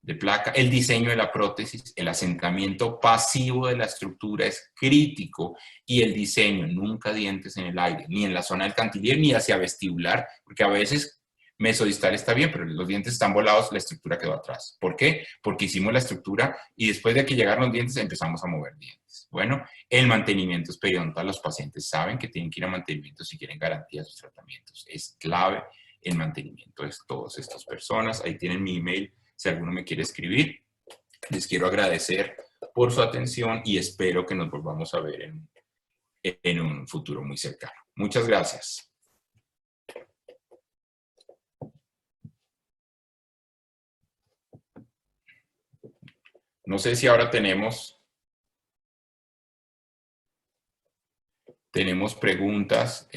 de placa. El diseño de la prótesis, el asentamiento pasivo de la estructura es crítico, y el diseño, nunca dientes en el aire, ni en la zona del cantilever, ni hacia vestibular, porque a veces mesodistal está bien, pero los dientes están volados, la estructura quedó atrás. ¿Por qué? Porque hicimos la estructura y después de que llegaron los dientes empezamos a mover dientes. Bueno, el mantenimiento es periodontal. Los pacientes saben que tienen que ir a mantenimiento si quieren garantía de sus tratamientos. Es clave el mantenimiento de todas estas personas. Ahí tienen mi email si alguno me quiere escribir. Les quiero agradecer por su atención y espero que nos volvamos a ver en un futuro muy cercano. Muchas gracias. No sé si ahora tenemos preguntas.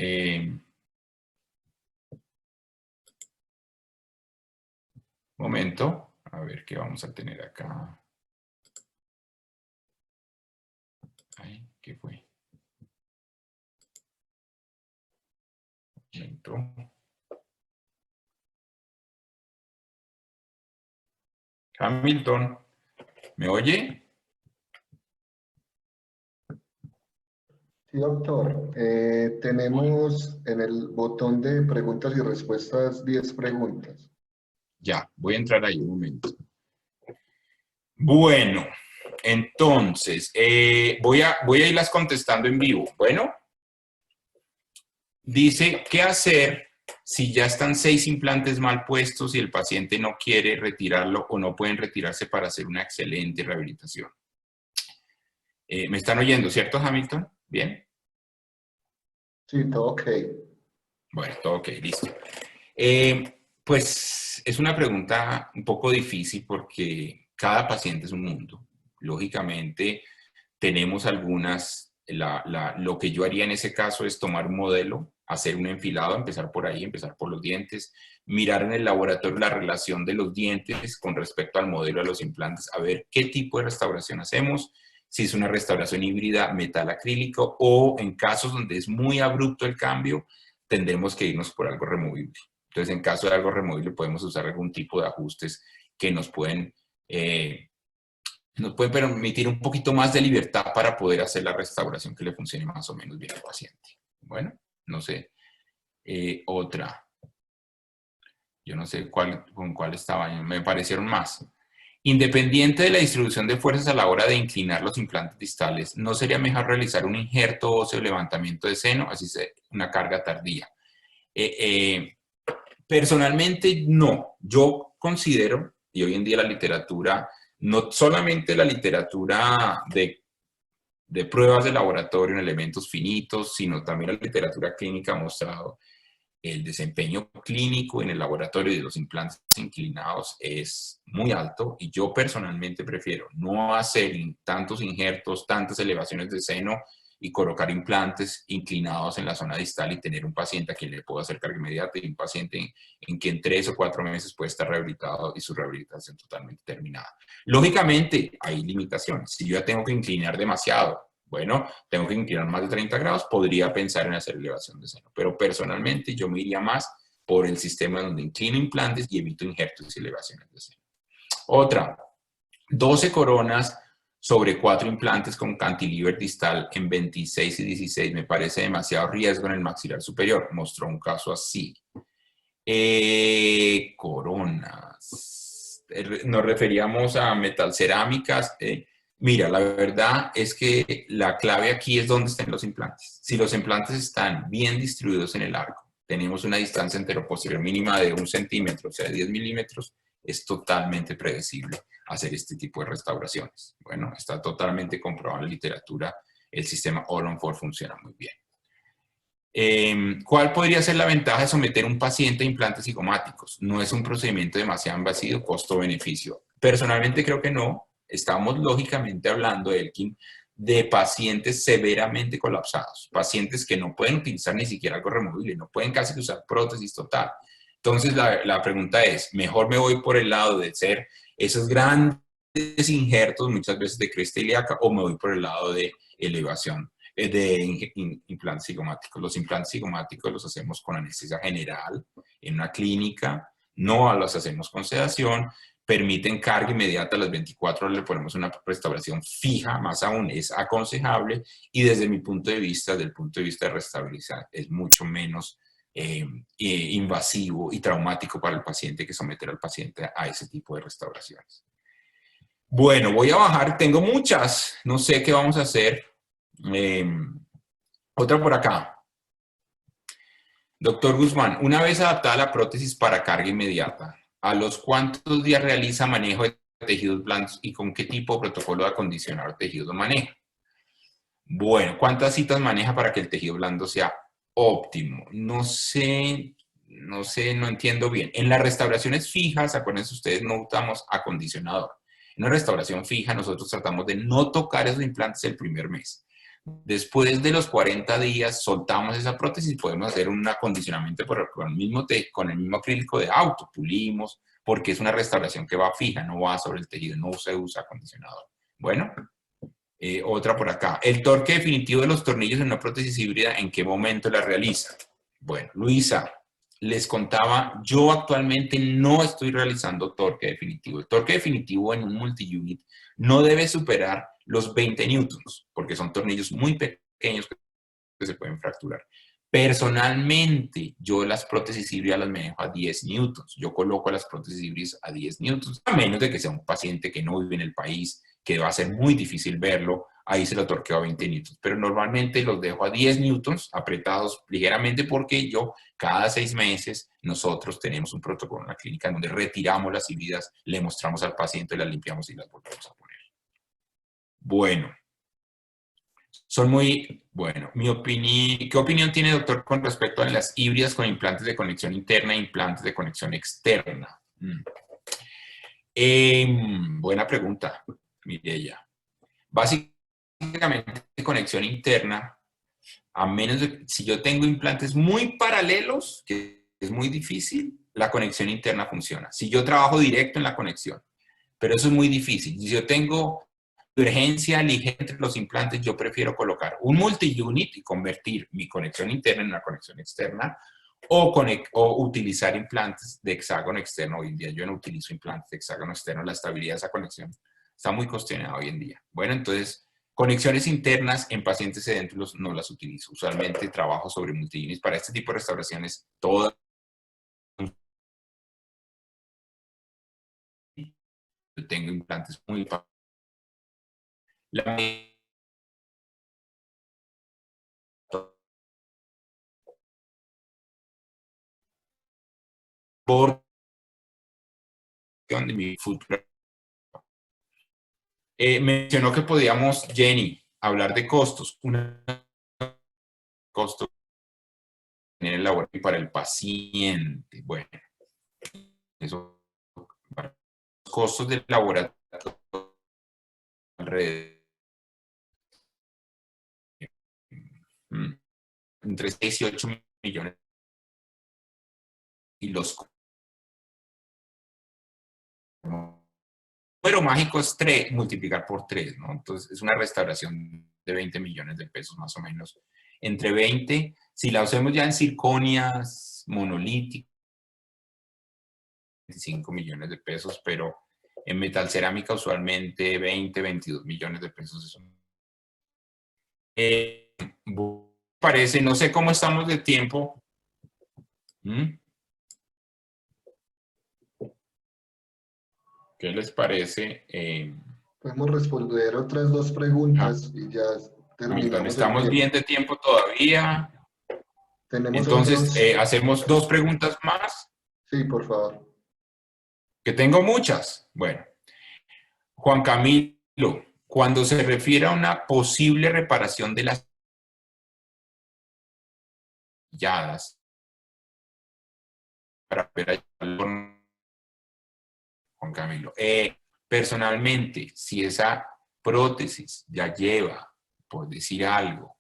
Momento, a ver qué vamos a tener acá. Ay, ¿qué fue? Momento. Hamilton, ¿me oye? Sí, doctor. Tenemos en el botón de preguntas y respuestas 10 preguntas. Ya, voy a entrar ahí un momento. Bueno, entonces, voy a irlas contestando en vivo. Bueno, dice, ¿qué hacer si ya están 6 implantes mal puestos y el paciente no quiere retirarlo o no pueden retirarse para hacer una excelente rehabilitación? ¿Me están oyendo, cierto, Hamilton? ¿Bien? Sí, todo ok. Bueno, todo ok, listo. Pues es una pregunta un poco difícil porque cada paciente es un mundo. Lógicamente, tenemos algunas, lo que yo haría en ese caso es tomar un modelo, hacer un enfilado, empezar por ahí, empezar por los dientes, mirar en el laboratorio la relación de los dientes con respecto al modelo de los implantes, a ver qué tipo de restauración hacemos, si es una restauración híbrida, metal acrílico, o en casos donde es muy abrupto el cambio, tendremos que irnos por algo removible. Entonces, en caso de algo removible, podemos usar algún tipo de ajustes que nos pueden permitir un poquito más de libertad para poder hacer la restauración que le funcione más o menos bien al paciente. Bueno, no sé. Otra. Yo no sé con cuál estaba. Me parecieron más. Independiente de la distribución de fuerzas a la hora de inclinar los implantes distales, ¿no sería mejor realizar un injerto óseo o levantamiento de seno, así sea una carga tardía? Personalmente, no. Yo considero, y hoy en día la literatura, no solamente la literatura de pruebas de laboratorio en elementos finitos, sino también la literatura clínica ha mostrado el desempeño clínico en el laboratorio de los implantes inclinados es muy alto, y yo personalmente prefiero no hacer tantos injertos, tantas elevaciones de seno y colocar implantes inclinados en la zona distal y tener un paciente a quien le puedo hacer carga inmediata y un paciente en que en 3 o 4 meses puede estar rehabilitado y su rehabilitación totalmente terminada. Lógicamente hay limitaciones. Si yo ya tengo que inclinar demasiado, bueno, tengo que inclinar más de 30 grados, podría pensar en hacer elevación de seno, pero personalmente yo me iría más por el sistema donde inclino implantes y evito injertos y elevaciones de seno. Otra, 12 coronas sobre 4 implantes con cantilever distal en 26 y 16 me parece demasiado riesgo en el maxilar superior. Mostró un caso así. Coronas. Nos referíamos a metalcerámicas. Mira, la verdad es que la clave aquí es dónde estén los implantes. Si los implantes están bien distribuidos en el arco, tenemos una distancia enteroposterior mínima de 1 centímetro, o sea, 10 milímetros, es totalmente predecible hacer este tipo de restauraciones. Bueno, está totalmente comprobado en la literatura, el sistema All-on-4 funciona muy bien. ¿Cuál podría ser la ventaja de someter a un paciente a implantes zigomáticos? No es un procedimiento demasiado invasivo, costo-beneficio. Personalmente creo que no. Estamos lógicamente hablando, Elkin, de pacientes severamente colapsados, pacientes que no pueden utilizar ni siquiera algo removible, no pueden casi usar prótesis total. Entonces la pregunta es, ¿mejor me voy por el lado de ser esos grandes injertos, muchas veces de cresta ilíaca, o me voy por el lado de elevación de implantes cigomáticos? Los implantes cigomáticos los hacemos con anestesia general en una clínica, no los hacemos con sedación, permiten carga inmediata a las 24 horas, le ponemos una restauración fija, más aún es aconsejable, y desde mi punto de vista, desde el punto de vista de restabilizar, es mucho menos invasivo y traumático para el paciente que someter al paciente a ese tipo de restauraciones. Bueno, voy a bajar, tengo muchas, no sé qué vamos a hacer. Otra por acá. Doctor Guzmán, una vez adaptada la prótesis para carga inmediata, ¿a los cuántos días realiza manejo de tejidos blandos y con qué tipo de protocolo de acondicionar tejidos lo maneja? Bueno, ¿cuántas citas maneja para que el tejido blando sea óptimo? No sé, no entiendo bien. En las restauraciones fijas, acuérdense ustedes, no usamos acondicionador. En una restauración fija, nosotros tratamos de no tocar esos implantes el primer mes. Después de los 40 días, soltamos esa prótesis y podemos hacer un acondicionamiento con el mismo acrílico de auto, pulimos, porque es una restauración que va fija, no va sobre el tejido, no se usa acondicionador. Bueno, otra por acá. El torque definitivo de los tornillos en una prótesis híbrida, ¿en qué momento la realiza? Bueno, Luisa, les contaba, yo actualmente no estoy realizando torque definitivo. El torque definitivo en un multi-unit no debe superar los 20 newtons, porque son tornillos muy pequeños que se pueden fracturar. Personalmente, yo las prótesis híbridas las manejo a 10 newtons. Yo coloco las prótesis híbridas a 10 newtons, a menos de que sea un paciente que no vive en el país, que va a ser muy difícil verlo, ahí se lo torqueo a 20 newtons. Pero normalmente los dejo a 10 newtons, apretados ligeramente, porque yo cada 6 meses nosotros tenemos un protocolo en la clínica donde retiramos las híbridas, le mostramos al paciente, las limpiamos y las volvemos a poner. Bueno. Son muy, bueno, ¿qué opinión tiene, doctor, con respecto a las híbridas con implantes de conexión interna e implantes de conexión externa? Buena pregunta, Mireya. Básicamente, conexión interna, a menos de, si yo tengo implantes muy paralelos, que es muy difícil, la conexión interna funciona. Si yo trabajo directo en la conexión, pero eso es muy difícil. Si yo tengo divergencia ligera entre los implantes, yo prefiero colocar un multi-unit y convertir mi conexión interna en una conexión externa o utilizar implantes de hexágono externo. Hoy en día yo no utilizo implantes de hexágono externo, la estabilidad de esa conexión está muy cuestionada hoy en día. Bueno, entonces, conexiones internas en pacientes sedentos no las utilizo. Usualmente trabajo sobre multi-units para este tipo de restauraciones. Todas tengo implantes muy... La por de mi futuro. Mencionó que podíamos, Jenny, hablar de costos. Un costo en el laboratorio para el paciente. Bueno, eso, para los costos del laboratorio alrededor entre 6 y 8 millones. Y los número mágico es 3, multiplicar por 3, ¿no? Entonces es una restauración de 20 millones de pesos más o menos. Entre 20, si la usamos ya en circonias, monolíticas, 25 millones de pesos, pero en metal cerámica usualmente 20, 22 millones de pesos. Parece, no sé cómo estamos de tiempo. ¿Qué les parece? Podemos responder otras dos preguntas y ya terminamos el Estamos bien tiempo. de tiempo todavía. Tenemos Entonces, otros. hacemos dos preguntas más, Sí, por favor. que tengo muchas. Bueno, Juan Camilo, cuando se refiere a una posible reparación de las llagas, para ver Juan Camilo, Personalmente, si esa prótesis ya lleva, por decir algo,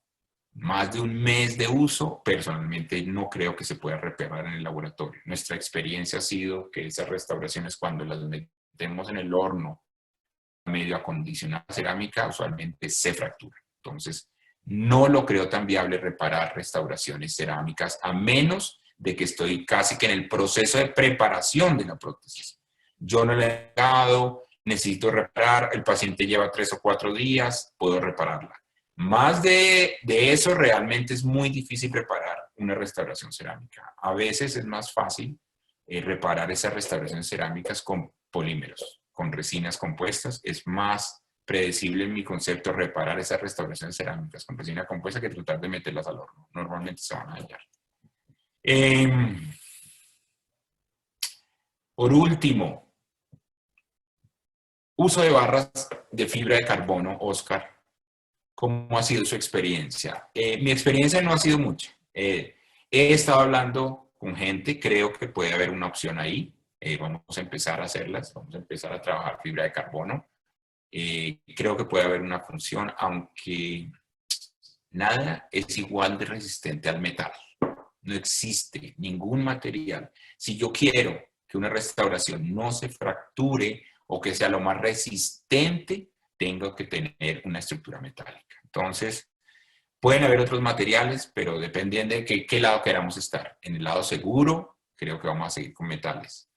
más de un mes de uso, personalmente no creo que se pueda reparar en el laboratorio. Nuestra experiencia ha sido que esas restauraciones, cuando las metemos en el horno medio acondicionada cerámica, usualmente se fractura. Entonces, no lo creo tan viable reparar restauraciones cerámicas, a menos de que estoy casi que en el proceso de preparación de la prótesis. Yo no le he dado, necesito reparar, el paciente lleva 3 o 4 días, puedo repararla. Más de eso, realmente es muy difícil reparar una restauración cerámica. A veces es más fácil reparar esas restauraciones cerámicas con polímeros, con resinas compuestas. Es más predecible en mi concepto reparar esas restauraciones cerámicas con resina compuesta que tratar de meterlas al horno. Normalmente se van a dañar. Por último, uso de barras de fibra de carbono, Oscar. ¿Cómo ha sido su experiencia? Mi experiencia no ha sido mucha. He estado hablando con gente, creo que puede haber una opción ahí. Vamos a empezar a hacerlas, vamos a empezar a trabajar fibra de carbono. Creo que puede haber una función, aunque nada es igual de resistente al metal. No existe ningún material. Si yo quiero que una restauración no se fracture o que sea lo más resistente, tengo que tener una estructura metálica. Entonces, pueden haber otros materiales, pero dependiendo de qué lado queramos estar. En el lado seguro, creo que vamos a seguir con metales.